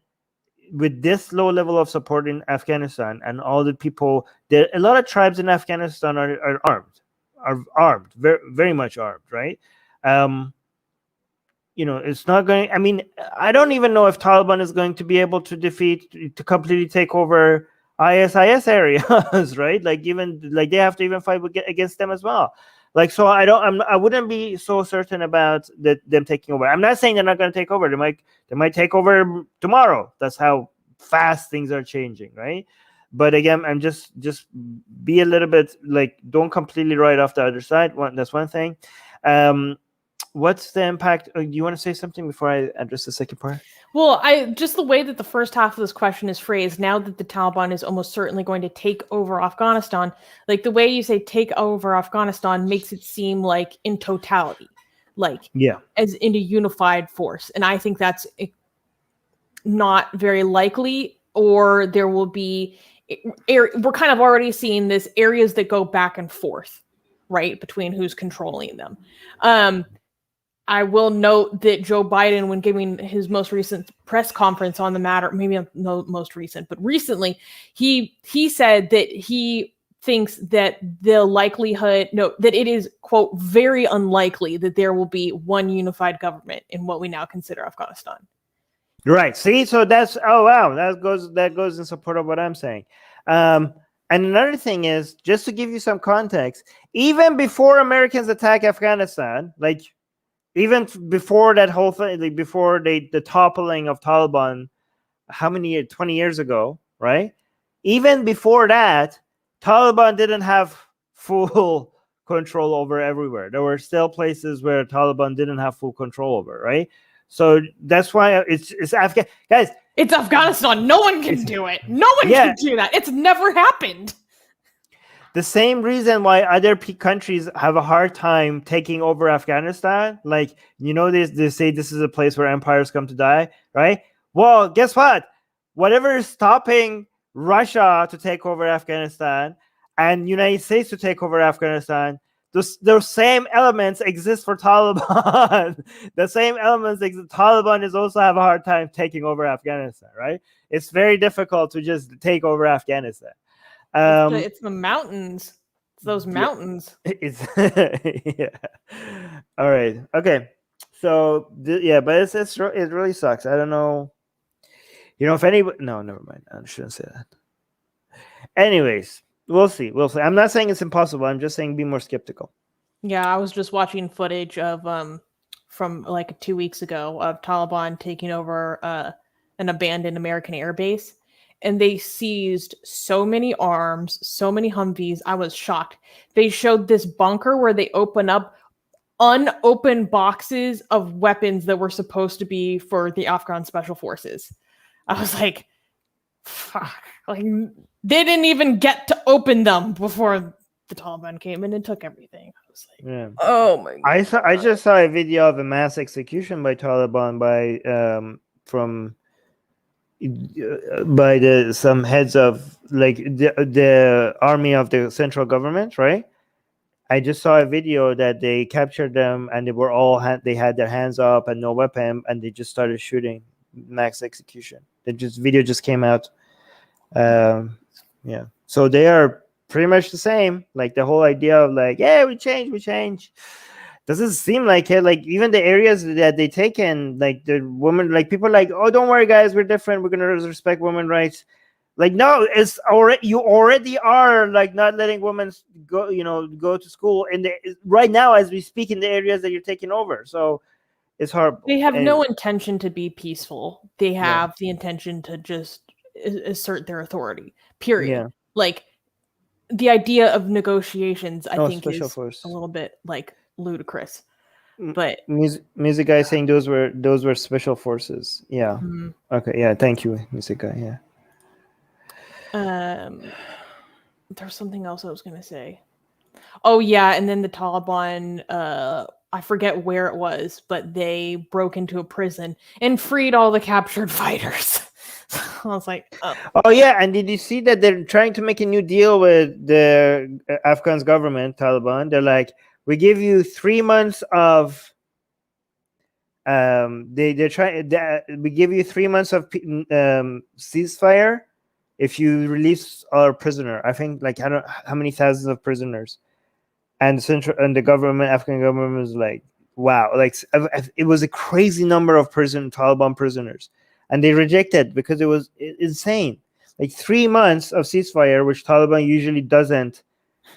with this low level of support in Afghanistan and all the people, a lot of tribes in Afghanistan are armed, very, very much armed, right? It's not going. I mean, I don't even know if Taliban is going to be able to completely take over ISIS areas, right? Like they have to even fight against them as well. Like, so I wouldn't be so certain about them taking over. I'm not saying they're not going to take over. They might take over tomorrow. That's how fast things are changing, right? But again, I'm just be a little bit like, don't completely write off the other side. That's one thing. What's the impact? Do you want to say something before I address the second part? Well, just the way that the first half of this question is phrased, now that the Taliban is almost certainly going to take over Afghanistan, like the way you say take over Afghanistan makes it seem like in totality, like as in a unified force. And I think that's not very likely, or there will be, we're kind of already seeing this areas that go back and forth, right, between who's controlling them. I will note that Joe Biden, when giving his most recent press conference on the matter, maybe not most recent, but recently, he said that he thinks that that it is, quote, very unlikely that there will be one unified government in what we now consider Afghanistan. Right. See, so that's, oh, wow, that goes in support of what I'm saying. And another thing is, just to give you some context, even before Americans attack Afghanistan, like, even before that whole thing, like before the toppling of Taliban, how many years? 20 years ago, right? Even before that, Taliban didn't have full control over everywhere. There were still places where Taliban didn't have full control over, right? So that's why it's Afghan guys. It's Afghanistan. No one can do it. No one can do that. It's never happened. The same reason why other countries have a hard time taking over Afghanistan, like, they say this is a place where empires come to die, right? Well, guess what? Whatever is stopping Russia to take over Afghanistan and United States to take over Afghanistan, those same elements exist for Taliban. The same elements exist. Taliban is also have a hard time taking over Afghanistan, right? It's very difficult to just take over Afghanistan. It's the mountains. It's those mountains. Yeah. All right. Okay. So but it really sucks. I don't know. If anybody. No, never mind. I shouldn't say that. Anyways, we'll see. I'm not saying it's impossible. I'm just saying be more skeptical. Yeah, I was just watching footage of from like 2 weeks ago of Taliban taking over an abandoned American air base. And they seized so many arms, so many Humvees. I was shocked. They showed this bunker where they open up unopened boxes of weapons that were supposed to be for the Afghan special forces. I was like, fuck. Like, they didn't even get to open them before the Taliban came in and took everything. I was like, Yeah. oh my god. I just saw a video of a mass execution by Taliban by some heads of like the army of the central government, right? I just saw a video that they captured them and they were all they had their hands up and no weapon and they just started shooting. Mass execution. The video just came out. Yeah. So they are pretty much the same. Like the whole idea of like, yeah, we change. Doesn't seem like it. Like even the areas that they take in, like the women, like people like, oh, don't worry, guys, we're different. We're gonna respect women's rights. Like no, it's already you already are like not letting women go, go to school in the right now as we speak in the areas that you're taking over. So it's horrible. They have no intention to be peaceful. They have the intention to just assert their authority. Period. Yeah. Like the idea of negotiations, I think, is force. a little bit like ludicrous. But music guy saying those were special forces. Yeah. Mm-hmm. Okay. Yeah. Thank you, music guy. Yeah. There's something else I was gonna say. Oh yeah, and then the Taliban. I forget where it was, but they broke into a prison and freed all the captured fighters. I was like, oh yeah, and did you see that they're trying to make a new deal with the Afghan government, Taliban? They're like, we give you 3 months of we give you 3 months of ceasefire if you release our prisoner. I think like I don't know how many thousands of prisoners. And the government, Afghan government, was like, wow, like it was a crazy number of Taliban prisoners, and they rejected because it was insane. Like 3 months of ceasefire, which Taliban usually doesn't.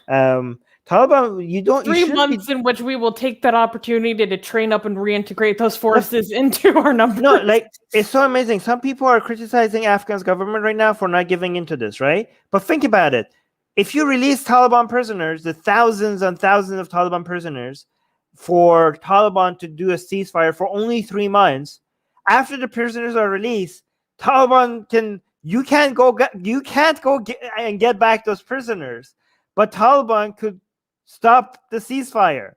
Taliban, you don't. 3 months in which we will take that opportunity to train up and reintegrate those forces into our numbers. No, like it's so amazing. Some people are criticizing Afghan's government right now for not giving into this, right? But think about it. If you release Taliban prisoners, the thousands and thousands of Taliban prisoners, for Taliban to do a ceasefire for only 3 months, after the prisoners are released, Taliban you can't go get back those prisoners, but Taliban could stop the ceasefire,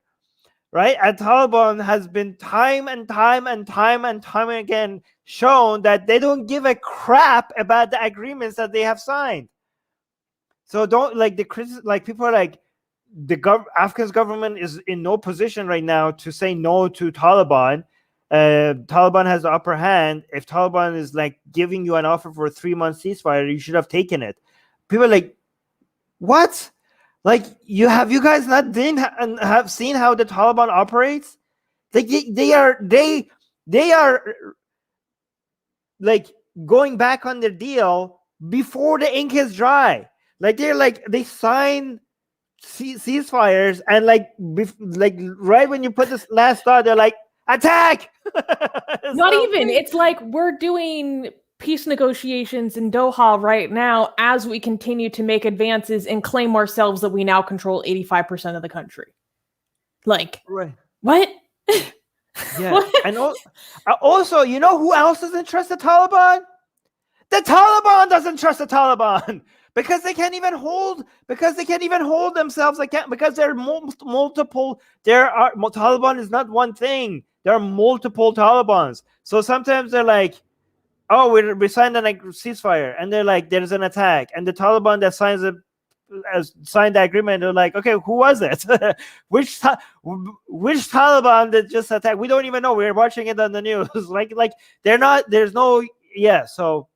right? And Taliban has been time and time again shown that they don't give a crap about the agreements that they have signed. So don't like people are like Afghan government is in no position right now to say no to Taliban. Taliban has the upper hand. If Taliban is like giving you an offer for a 3-month ceasefire, you should have taken it. People are like, what? Like have you guys not have seen how the Taliban operates? They are like going back on their deal before the ink is dry. Like they sign ceasefires and like right when you put this last thought, they're like, attack. Not even. It's like we're doing peace negotiations in Doha right now as we continue to make advances and claim ourselves that we now control 85% of the country. Like, right? What? Yeah. What? And also, you know who else doesn't trust the Taliban? The Taliban doesn't trust the Taliban. Because they can't even hold themselves because there are multiple. Taliban is not one thing. There are multiple Talibans. So sometimes they're like, oh, we signed a ceasefire, and they're like, there's an attack, and the Taliban that signed the agreement, they're like, okay, who was it? which Taliban that just attacked? We don't even know. We're watching it on the news. like they're not. There's no. Yeah. So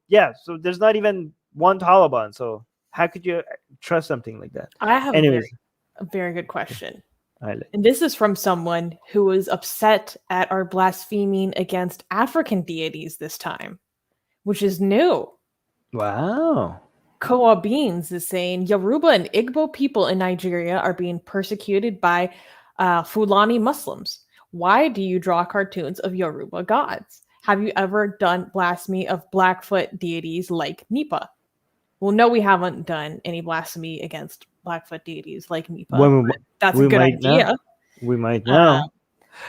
there's not even one Taliban. So how could you trust something like that? I have a very good question. And this is from someone who was upset at our blaspheming against African deities this time, which is new. Wow. Koa Beans is saying Yoruba and Igbo people in Nigeria are being persecuted by Fulani Muslims. Why do you draw cartoons of Yoruba gods? Have you ever done blasphemy of Blackfoot deities like Nipa? Well, no, we haven't done any blasphemy against Blackfoot deities like Nipa. That's a good idea. We might now.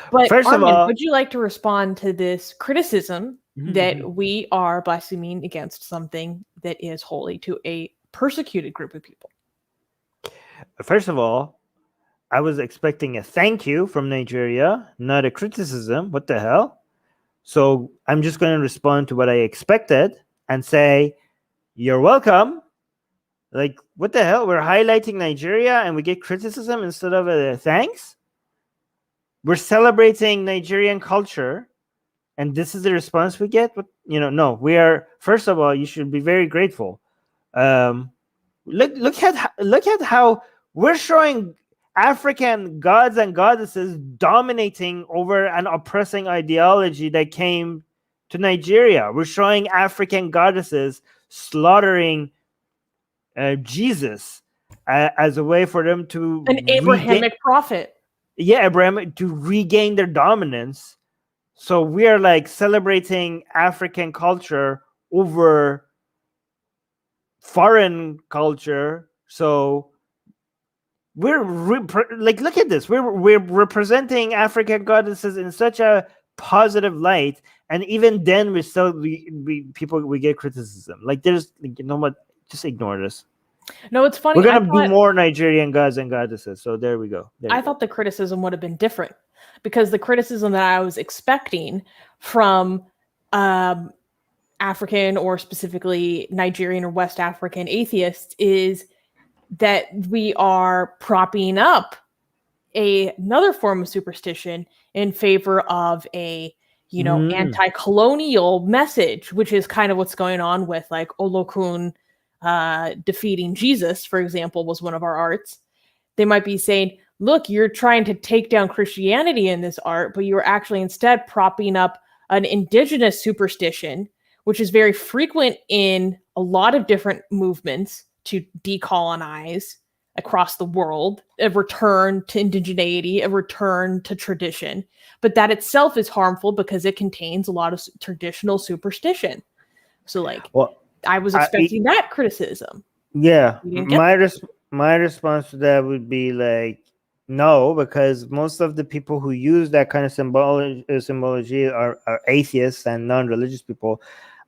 But first Armin, of all, would you like to respond to this criticism that we are blaspheming against something that is holy to a persecuted group of people? first of all, I was expecting a thank you from Nigeria, not a criticism. What the hell? So I'm just going to respond to what I expected and say, you're welcome. Like, what the hell? We're highlighting Nigeria and we get criticism instead of a thanks? We're celebrating Nigerian culture and this is the response we get? But, no, we are, first of all, you should be very grateful. Look at how we're showing African gods and goddesses dominating over an oppressing ideology that came to Nigeria. We're showing African goddesses slaughtering Jesus as a way for them to an Abrahamic prophet. Yeah, Abraham, to regain their dominance. So we are like celebrating African culture over foreign culture. So we're look at this. We're representing African goddesses in such a positive light, and even then we still we get criticism. Like there's what? Just ignore this. No, it's funny. We're gonna do more Nigerian gods and goddesses. So there we go. I thought the criticism would have been different, because the criticism that I was expecting from African, or specifically Nigerian or West African atheists, is that we are propping up another form of superstition in favor of a anti-colonial message, which is kind of what's going on with like Olokun defeating Jesus, for example, was one of our arts. They might be saying, look, you're trying to take down Christianity in this art, but you're actually instead propping up an indigenous superstition, which is very frequent in a lot of different movements to decolonize across the world, a return to indigeneity, a return to tradition. But that itself is harmful because it contains a lot of traditional superstition. So I was expecting that criticism. Yeah. My response to that would be like, no, because most of the people who use that kind of symbology are atheists and non-religious people.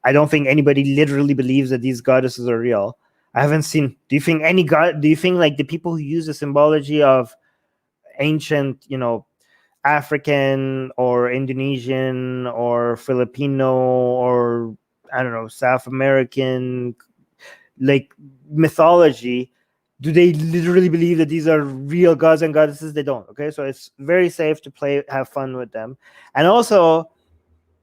I don't think anybody literally believes that these goddesses are real. I haven't seen. Do you think like the people who use the symbology of ancient, African or Indonesian or Filipino or I don't know, South American, like mythology, do they literally believe that these are real gods and goddesses? They don't. Okay, so it's very safe to have fun with them, and also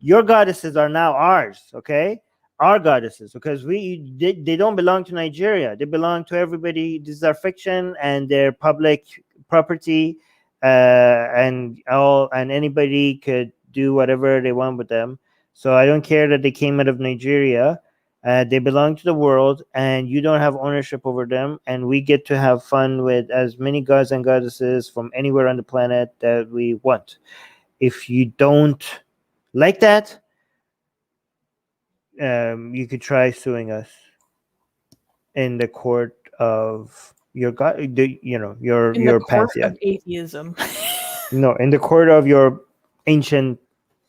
your goddesses are now ours. Okay. Our goddesses, because they don't belong to Nigeria. They belong to everybody. This is our fiction and they're public property, and anybody could do whatever they want with them. So I don't care that they came out of Nigeria. They belong to the world, and you don't have ownership over them. And we get to have fun with as many gods and goddesses from anywhere on the planet that we want. If you don't like that, you could try suing us in the court of your god, your pantheon. Of atheism. No, in the court of your ancient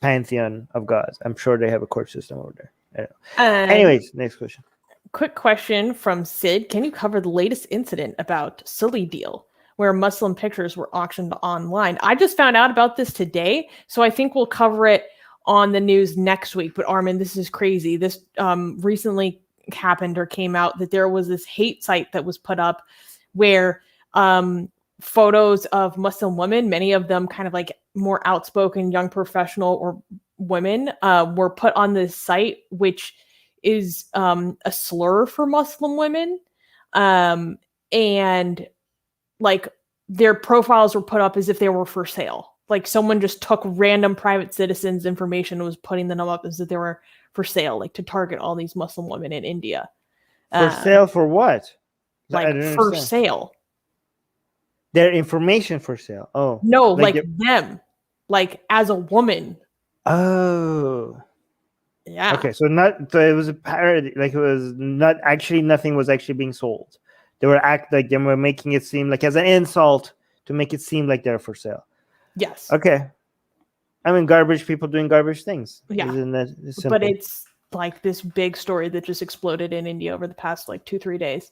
pantheon of gods. I'm sure they have a court system over there. I don't know. Anyways, next question. Quick question from Sid. Can you cover the latest incident about Silly Deal, where Muslim pictures were auctioned online? I just found out about this today, so I think we'll cover it on the news next week. But Armin, this is crazy. This recently happened or came out that there was this hate site that was put up where photos of Muslim women, many of them kind of like more outspoken young professional or women, were put on this site, which is a slur for Muslim women. And like their profiles were put up as if they were for sale. Like someone just took random private citizens' information and was putting them up as if they were for sale, like to target all these Muslim women in India. For sale for what? Like for sale. Their information for sale. Oh. No, like them. Like as a woman. Oh. Yeah. Okay, so it was a parody. Like it was not actually, nothing was actually being sold. They were making it seem like as an insult to make it seem like they're for sale. Yes. Okay. I mean, garbage people doing garbage things. Yeah. Isn't that simple? But it's like this big story that just exploded in India over the past like 2-3 days.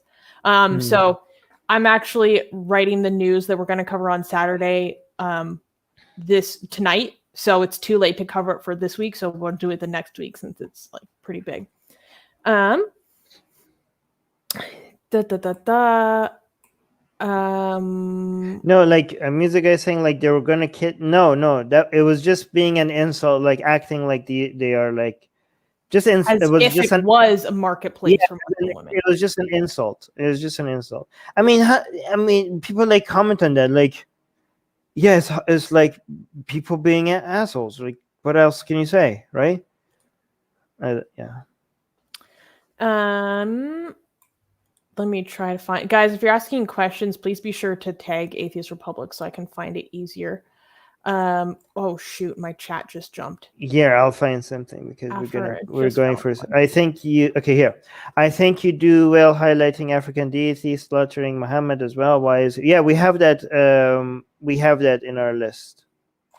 So I'm actually writing the news that we're going to cover on Saturday tonight. So it's too late to cover it for this week. So we'll do it the next week since it's like pretty big. No, like a music guy saying like they were gonna kid. No, that it was just being an insult, like acting like they are like just as it was if just it was a marketplace for Muslim women. It was just an insult. It was just an insult. I mean, people like comment on that, like, yeah, it's like people being assholes. Like, what else can you say, right? Yeah. Let me try to find, guys, if you're asking questions, please be sure to tag Atheist Republic so I can find it easier. Oh shoot, my chat just jumped. Yeah, I'll find something because we're going for. I think you here. I think you do well highlighting African deities, slaughtering Muhammad as well. Why is it? Yeah, we have that. We have that in our list.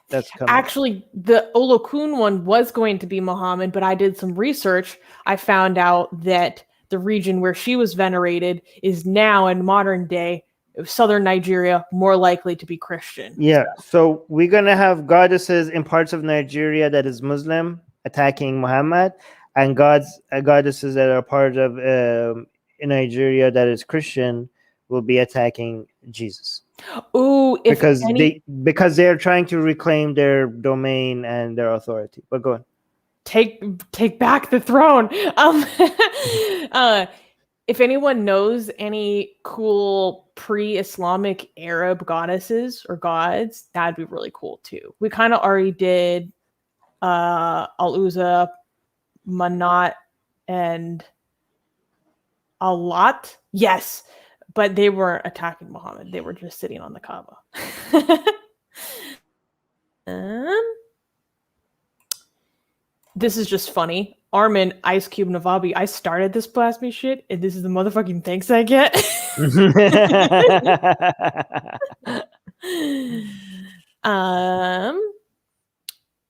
That's coming. Actually, the Olokun one was going to be Muhammad, but I did some research. I found out that the region where she was venerated is now in modern day southern Nigeria more likely to be Christian. Yeah, so we're gonna have goddesses in parts of Nigeria that is Muslim attacking Muhammad, and goddesses that are part of in Nigeria that is Christian will be attacking Jesus. Ooh, because they're trying to reclaim their domain and their authority. But go on. Take back the throne. If anyone knows any cool pre-Islamic Arab goddesses or gods, that'd be really cool too. We kind of already did Al-Uzza, Manat, and Alat. Yes, but they weren't attacking Muhammad. They were just sitting on the Kaaba. This is just funny. Armin, Ice Cube, Navabi, I started this blasphemy shit, and this is the motherfucking thanks I get.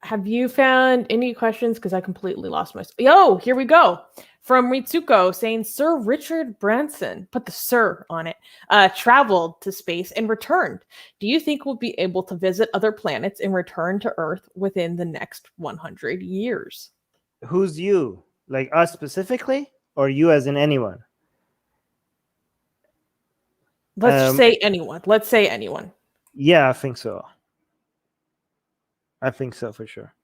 Have you found any questions? Because I completely lost my... Yo, here we go. From Ritsuko saying, Sir Richard Branson, put the sir on it, traveled to space and returned. Do you think we'll be able to visit other planets and return to Earth within the next 100 years? Who's you? Like us specifically? Or you as in anyone? Let's say anyone. Let's say anyone. Yeah, I think so. I think so for sure.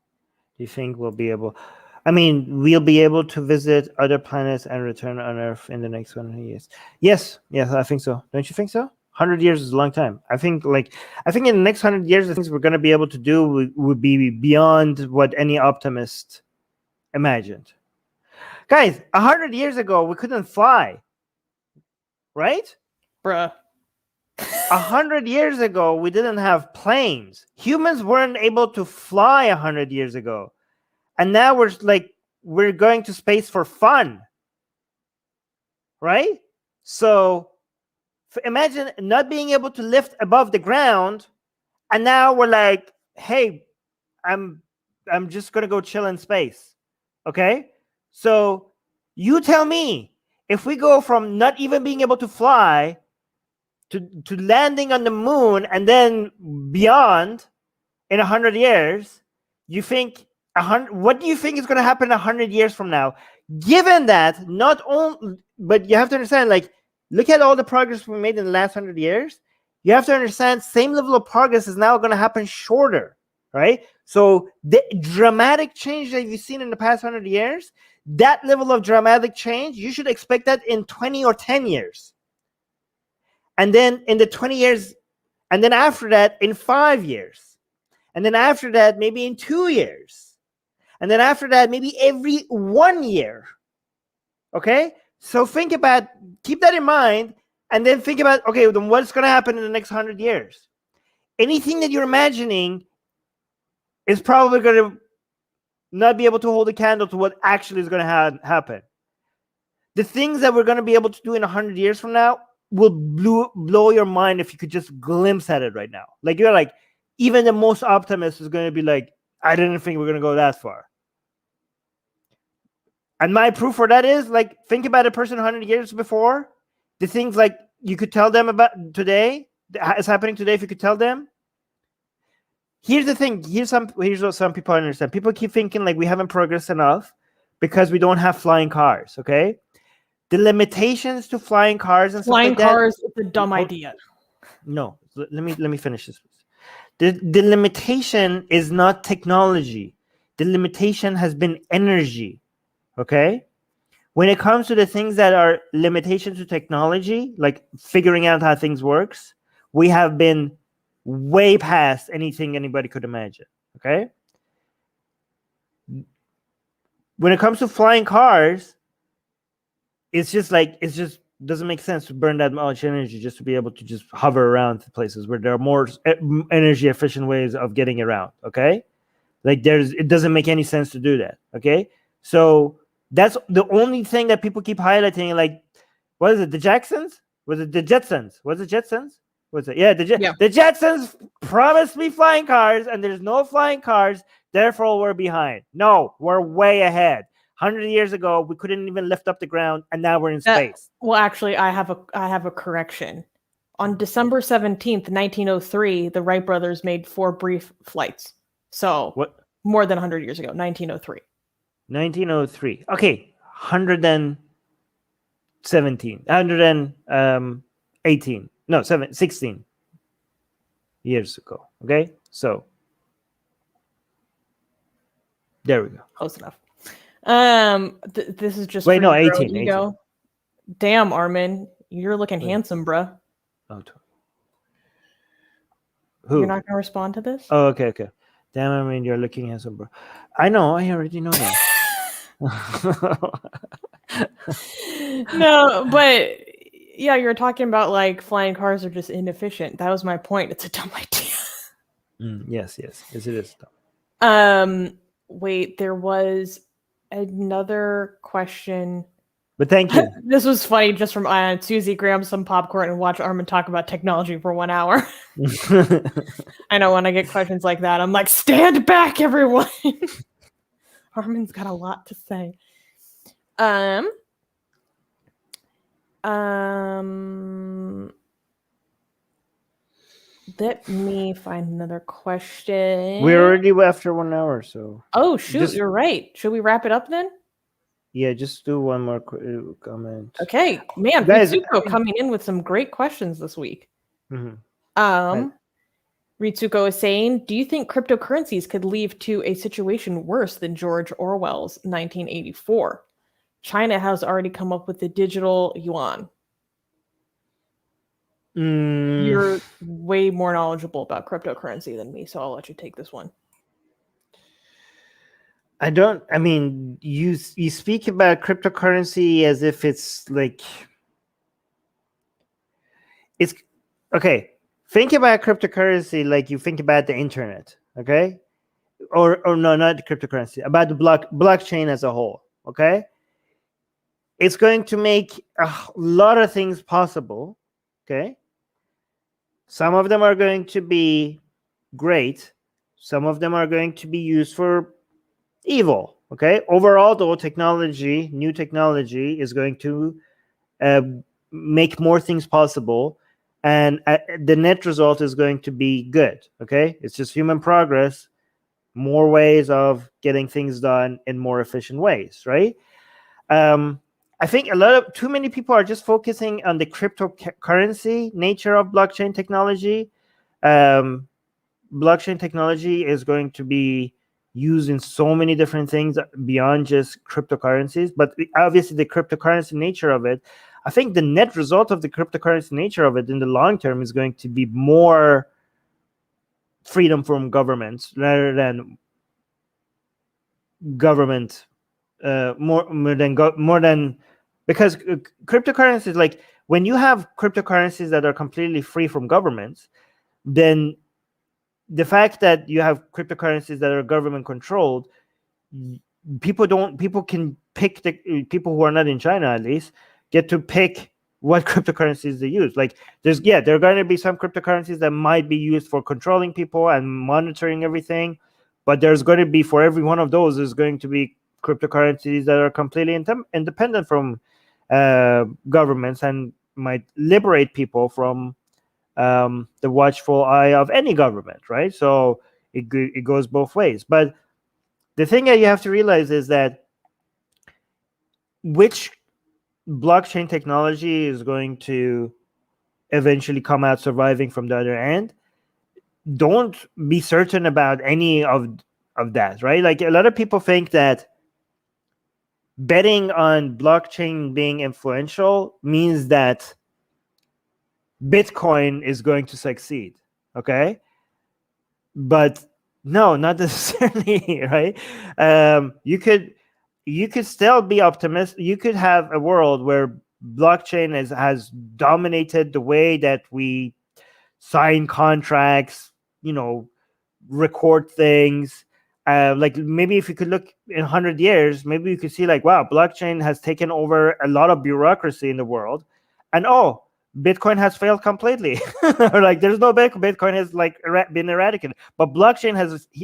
Do you think we'll be able... I mean, we'll be able to visit other planets and return on Earth in the next 100 years. Yes, I think so. Don't you think so? 100 years is a long time. I think in the next 100 years, the things we're going to be able to do would be beyond what any optimist imagined. Guys, 100 years ago, we couldn't fly. Right? Bruh. 100 years ago, we didn't have planes. Humans weren't able to fly 100 years ago. And now we're going to space for fun. Right? So imagine not being able to lift above the ground, and now we're like, hey, I'm just gonna go chill in space. Okay? So you tell me, if we go from not even being able to fly to landing on the moon and then beyond in 100 years, you think what do you think is going to happen 100 years from now? Given that not only, but you have to understand, like, look at all the progress we made in the last 100 years. You have to understand, same level of progress is now going to happen shorter, right? So the dramatic change that you've seen in the past 100 years, that level of dramatic change, you should expect that in 20 or 10 years. And then in the 20 years, and then after that, in 5 years. And then after that, maybe in 2 years. And then after that, maybe every 1 year. Okay? So keep that in mind, and then think about, okay, then what's going to happen in the next 100 years? Anything that you're imagining is probably going to not be able to hold a candle to what actually is going to happen. The things that we're going to be able to do in 100 years from now will blow your mind if you could just glimpse at it right now. Like, you're like, even the most optimist is going to be like, I didn't think we're going to go that far. And my proof for that is, like, think about a person 100 years before. The things like you could tell them about today. It's happening today. If you could tell them. Here's the thing. Here's what some people understand. People keep thinking like we haven't progressed enough because we don't have flying cars. Okay, the limitations to flying cars and Flying stuff like cars is a dumb that, idea. No, let me finish this. The limitation is not technology. The limitation has been energy. Okay, when it comes to the things that are limitations to technology, like figuring out how things works, we have been way past anything anybody could imagine. Okay, when it comes to flying cars, it's just doesn't make sense to burn that much energy just to be able to just hover around places where there are more energy efficient ways of getting around. Okay, like it doesn't make any sense to do that. Okay, so that's the only thing that people keep highlighting. Like, what is it? The Jacksons? Was it the Jetsons? Was it Jetsons? What's it? Yeah, the Jetsons promised me flying cars, and there's no flying cars. Therefore, we're behind. No, we're way ahead. 100 years ago, we couldn't even lift up the ground, and now we're in space. Well, actually, I have a correction. On December 17th, 1903, the Wright brothers made 4 brief flights. So what? More than 100 years ago, 1903. 1903. Okay, 118. No, 16 years ago. Okay, so there we go. Close enough. This is just wait. No, 18. Damn, Armin, you're looking handsome, bruh. Oh, who? You're not gonna respond to this? Oh, okay. Damn, Armin, you're looking handsome, bro. I know. I already know that. No, but yeah, you're talking about like flying cars are just inefficient. That was my point. It's a dumb idea. Yes, it is dumb. Wait, there was another question. But thank you. This was funny, just from Susie, grab some popcorn and watch Armin talk about technology for 1 hour. I know when I get questions like that, I'm like, stand back, everyone. Armin's got a lot to say. Let me find another question. We're already after 1 hour, so. Oh shoot, you're right. Should we wrap it up then? Yeah, just do one more comment. Okay, man, Ritsuko coming in with some great questions this week. Mm-hmm. Ritsuko is saying, do you think cryptocurrencies could lead to a situation worse than George Orwell's 1984? China has already come up with the digital yuan. You're way more knowledgeable about cryptocurrency than me, so I'll let you take this one. I mean, you speak about cryptocurrency as if it's like, it's okay. Think about cryptocurrency like you think about the internet, okay? Or no, not the cryptocurrency, about the blockchain as a whole, okay? It's going to make a lot of things possible, okay? Some of them are going to be great. Some of them are going to be used for evil, okay? Overall, though, new technology is going to make more things possible, and the net result is going to be good, okay? It's just human progress, more ways of getting things done in more efficient ways, right? I think too many people are just focusing on the cryptocurrency nature of blockchain technology. Blockchain technology is going to be used in so many different things beyond just cryptocurrencies, but obviously the cryptocurrency nature of it, I think the net result of the cryptocurrency nature of it in the long term is going to be more freedom from governments rather than government, more than because cryptocurrencies, like when you have cryptocurrencies that are completely free from governments, then the fact that you have cryptocurrencies that are government controlled, people can pick people who are not in China, at least, get to pick what cryptocurrencies they use. Like there are going to be some cryptocurrencies that might be used for controlling people and monitoring everything, but there's going to be, for every one of those, there's going to be cryptocurrencies that are completely independent from governments, and might liberate people from the watchful eye of any government, right? So it goes both ways. But the thing that you have to realize is that which blockchain technology is going to eventually come out surviving from the other end. Don't be certain about any of that, right? Like, a lot of people think that betting on blockchain being influential means that Bitcoin is going to succeed, okay? But no, not necessarily, right? You could still be optimistic. You could have a world where blockchain has dominated the way that we sign contracts, record things. Like, maybe if you could look in 100 years, maybe you could see like, wow, blockchain has taken over a lot of bureaucracy in the world, and Bitcoin has failed completely. Or like, there's no Bitcoin has like been eradicated, but blockchain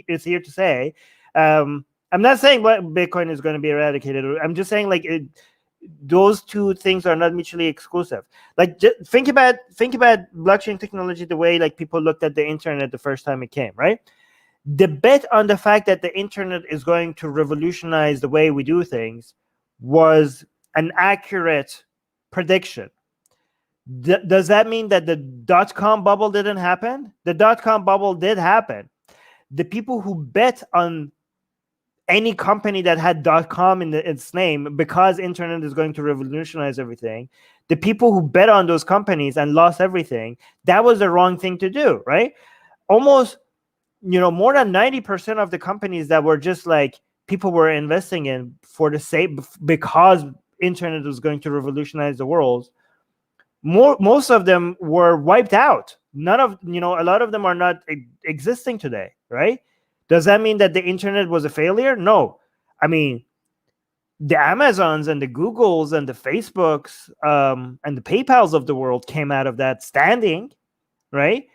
is here to say. I'm not saying Bitcoin is going to be eradicated. I'm just saying, like, those two things are not mutually exclusive. Like, think about blockchain technology the way like people looked at the internet the first time it came, right? The bet on the fact that the internet is going to revolutionize the way we do things was an accurate prediction. Does that mean that the dot-com bubble didn't happen? The dot-com bubble did happen. The people who bet on any company that had .com in its name because internet is going to revolutionize everything, the people who bet on those companies and lost everything, that was the wrong thing to do, right? Almost, more than 90% of the companies that were just like people were investing in for the sake, because internet was going to revolutionize the world, most of them were wiped out. A lot of them are not existing today, right? Does that mean that the internet was a failure? No. I mean, the Amazons and the Googles and the Facebooks and the PayPals of the world came out of that standing, right?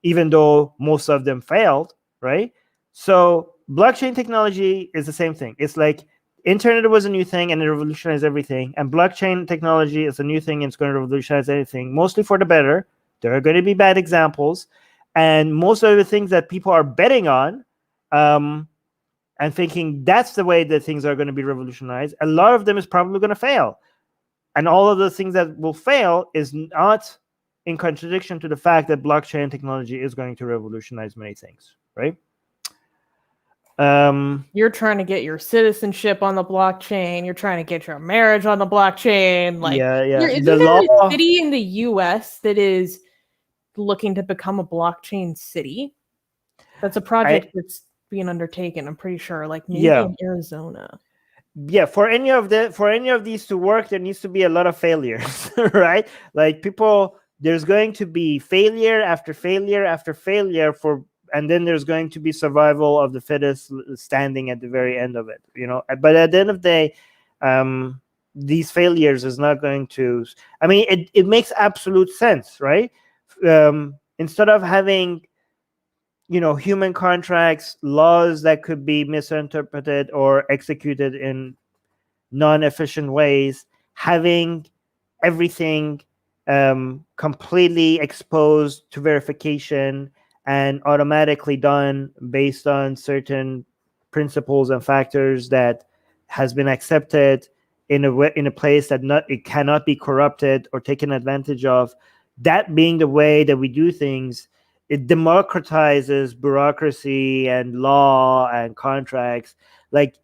Even though most of them failed, right? So blockchain technology is the same thing. It's like internet was a new thing and it revolutionized everything. And blockchain technology is a new thing and it's going to revolutionize everything, mostly for the better. There are going to be bad examples. And most of the things that people are betting on, and thinking that's the way that things are going to be revolutionized, a lot of them is probably going to fail. And all of the things that will fail is not in contradiction to the fact that blockchain technology is going to revolutionize many things, right? You're trying to get your citizenship on the blockchain. You're trying to get your marriage on the blockchain. Like, isn't there a city in the U.S. that is looking to become a blockchain city? That's a project that's being undertaken, I'm pretty sure, like maybe in Arizona. Yeah, for any of these to work, there needs to be a lot of failures, right? Like, there's going to be failure after failure after failure and then there's going to be survival of the fittest standing at the very end of it, But at the end of the day, these failures is not going to. I mean, it makes absolute sense, right? Instead of having human contracts, laws that could be misinterpreted or executed in non-efficient ways, having everything completely exposed to verification and automatically done based on certain principles and factors that has been accepted in a place that it cannot be corrupted or taken advantage of. That being the way that we do things, it democratizes bureaucracy and law and contracts. Like,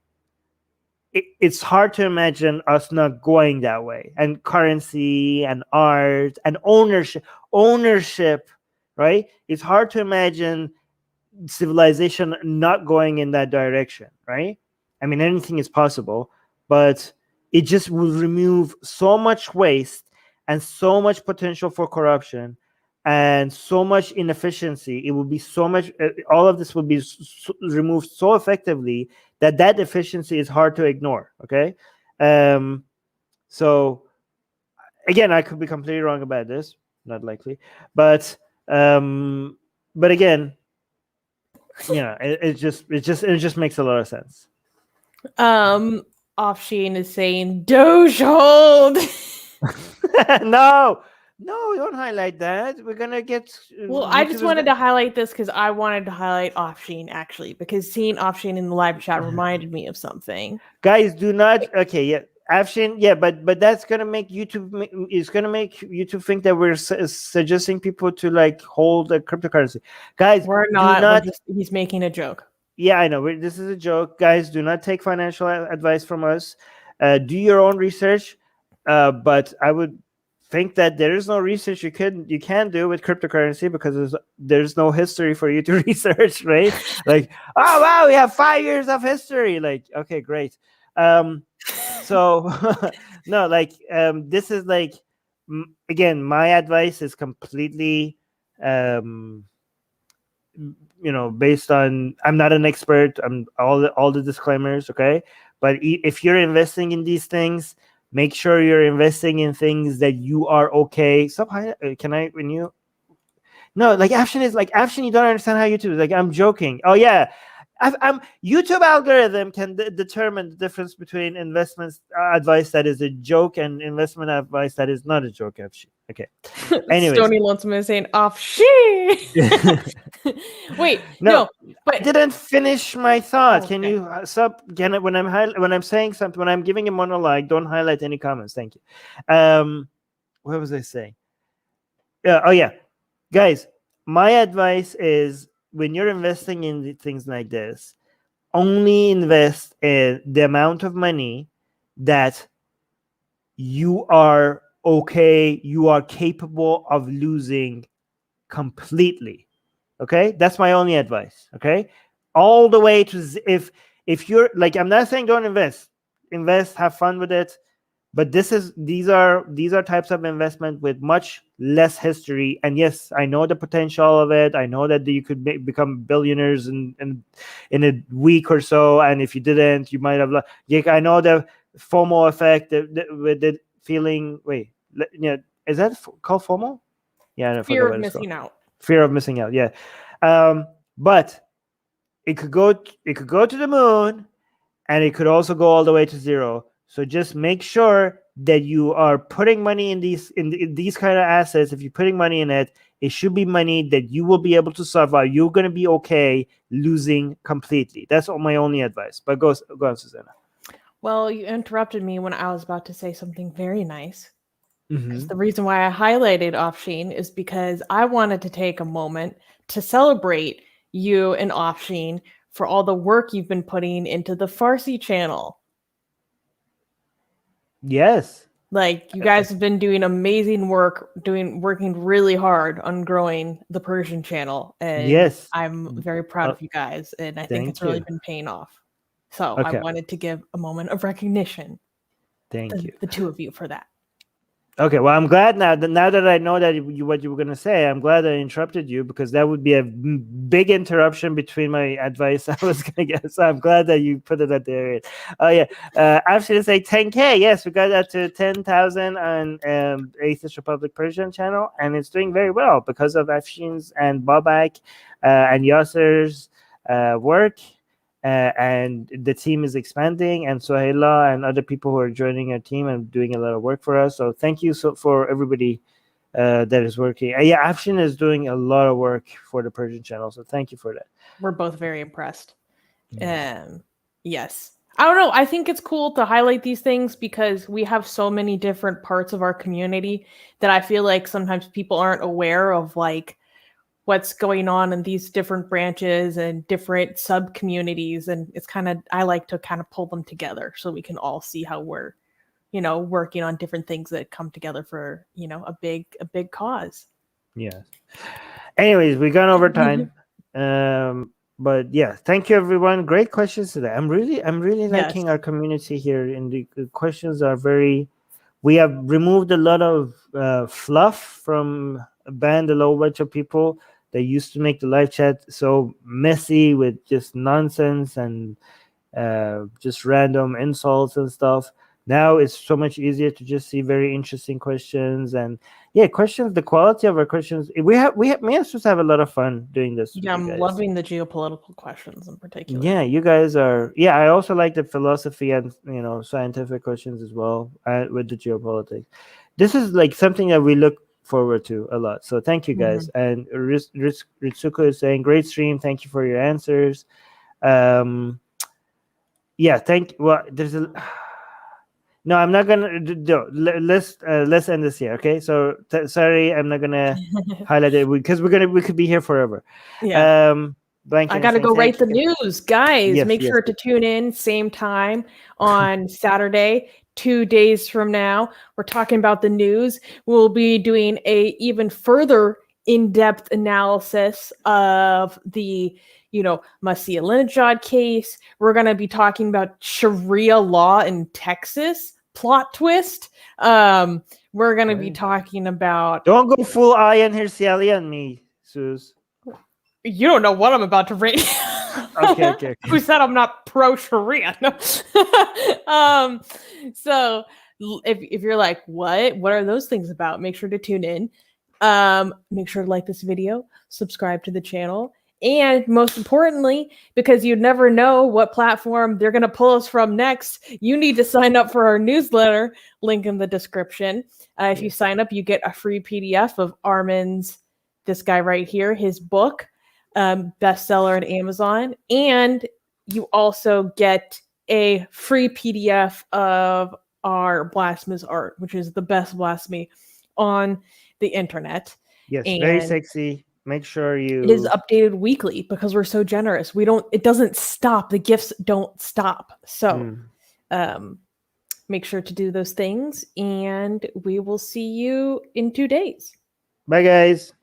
it's hard to imagine us not going that way. And currency and art and ownership, right? It's hard to imagine civilization not going in that direction, right? I mean, anything is possible, but it just will remove so much waste and so much potential for corruption and so much inefficiency. It will be so much, all of this will be removed so effectively that efficiency is hard to ignore. Okay. So again, I could be completely wrong about this, not likely, but again, it just makes a lot of sense. Offsheen is saying Doge hold. No, don't highlight that. We're gonna get. Well, I YouTube just is wanted gonna- to highlight this because I wanted to highlight Offsheen actually, because seeing Offsheen in the live chat reminded me of something. Guys, do not. Okay, yeah, Afshin, yeah, but that's gonna make YouTube. It's gonna make YouTube think that we're suggesting people to like hold a cryptocurrency. Guys, We're do not. not. He's making a joke. Yeah, I know. This is a joke, guys. Do not take financial advice from us. Do your own research. But I would think that there is no research you can do with cryptocurrency because there's no history for you to research, right? Like, oh wow, we have 5 years of history. Like, okay, great. So no, like this is like again, my advice is completely based on, I'm not an expert, I'm all the disclaimers, okay? But if you're investing in these things, make sure you're investing in things that you are okay. Can I, when you no, like Afshin is like Afshin, you don't understand how YouTube is. Like, I'm joking. Oh yeah, I'm YouTube algorithm can determine the difference between investment advice that is a joke and investment advice that is not a joke. Afshin. Okay. Anyways, Stony Lonesome is saying Offsheen. Wait, no, but I didn't finish my thought. Okay. Can you stop? When I'm saying something, when I'm giving a monologue, don't highlight any comments. Thank you. What was I saying? Oh yeah, guys, my advice is when you're investing in things like this, only invest in the amount of money that you are okay, you are capable of losing completely. Okay, that's my only advice. Okay, all the way to if you're like, I'm not saying don't invest, have fun with it, but these are types of investment with much less history. And yes, I know the potential of it. I know that you could become billionaires in a week or so, and if you didn't, you might have I know the FOMO effect, with the feeling. Wait, is that called FOMO? Yeah, I fear of missing out. Fear of missing out, yeah. But it could go to the moon, and it could also go all the way to zero. So just make sure that you are putting money in these kind of assets. If you're putting money in it, it should be money that you will be able to survive. You're going to be okay losing completely. That's my only advice. But go on, Susanna. Well, you interrupted me when I was about to say something very nice. Mm-hmm. The reason why I highlighted Offsheen is because I wanted to take a moment to celebrate you and Offsheen for all the work you've been putting into the Farsi channel. Yes. Like, you guys have been doing amazing work, working really hard on growing the Persian channel. And yes, I'm very proud of you guys. And I think it's really been paying off. So I wanted to give a moment of recognition. Thank you. The two of you for that. Okay, well, I'm glad now that I know that what you were going to say. I'm glad I interrupted you, because that would be a big interruption between my advice I was going to get. So I'm glad that you put it at the area. Oh yeah, I was going to say 10K. Yes, we got that to 10,000 on Atheist Republic Persian channel, and it's doing very well because of Afshin's and Babak and Yasser's work. And the team is expanding, and Sohaila and other people who are joining our team and doing a lot of work for us. So thank you for everybody that is working. Yeah, Afshin is doing a lot of work for the Persian channel. So thank you for that. We're both very impressed. Yes. I don't know. I think it's cool to highlight these things because we have so many different parts of our community that I feel like sometimes people aren't aware of, like, what's going on in these different branches and different sub communities. And it's I like to kind of pull them together so we can all see how we're, working on different things that come together for, a big cause. Yes. Anyways, we gone over time. But yeah, thank you everyone. Great questions today. I'm really liking our community here, and the questions are we have removed a lot of fluff from a low bunch of people that used to make the live chat so messy with just nonsense and just random insults and stuff. Now it's so much easier to just see very interesting questions, and questions. The quality of our questions. We have just have a lot of fun doing this. Yeah, I'm loving the geopolitical questions in particular. Yeah, you guys are. Yeah, I also like the philosophy and scientific questions as well with the geopolitics. this is like something that we look forward to a lot. So thank you guys. Mhm. And Ritsuko is saying, great stream. Thank you for your answers. Yeah, well, there's a no, I'm not gonna let's end this here. Okay, so sorry, I'm not gonna highlight it because we could be here forever. Yeah. Blanket I is got to saying go write thank the you. news. Guys, Yes, make yes. sure to tune in same time on Saturday, 2 days from now. We're talking about the news. We'll be doing a even further in-depth analysis of the, Masih Alinejad case. We're going to be talking about Sharia law in Texas. Plot twist. We're going to be Right. talking about... Don't go full Ayan Hirsiali on me, Sus. You don't know what I'm about to rate. Okay. Who said I'm not pro Sharia? No. So if you're like, what are those things about? Make sure to tune in. Make sure to like this video, subscribe to the channel, and most importantly, because you never know what platform they're going to pull us from next, you need to sign up for our newsletter. Link in the description. If you sign up, you get a free PDF of Armin's, this guy right here, his book. Bestseller at Amazon, and you also get a free PDF of our blasphemous art, which is the best blasphemy on the internet. Yes, And very sexy. Make sure you... it is updated weekly because we're so generous. It doesn't stop. The gifts don't stop. So make sure to do those things, and we will see you in 2 days. Bye, guys.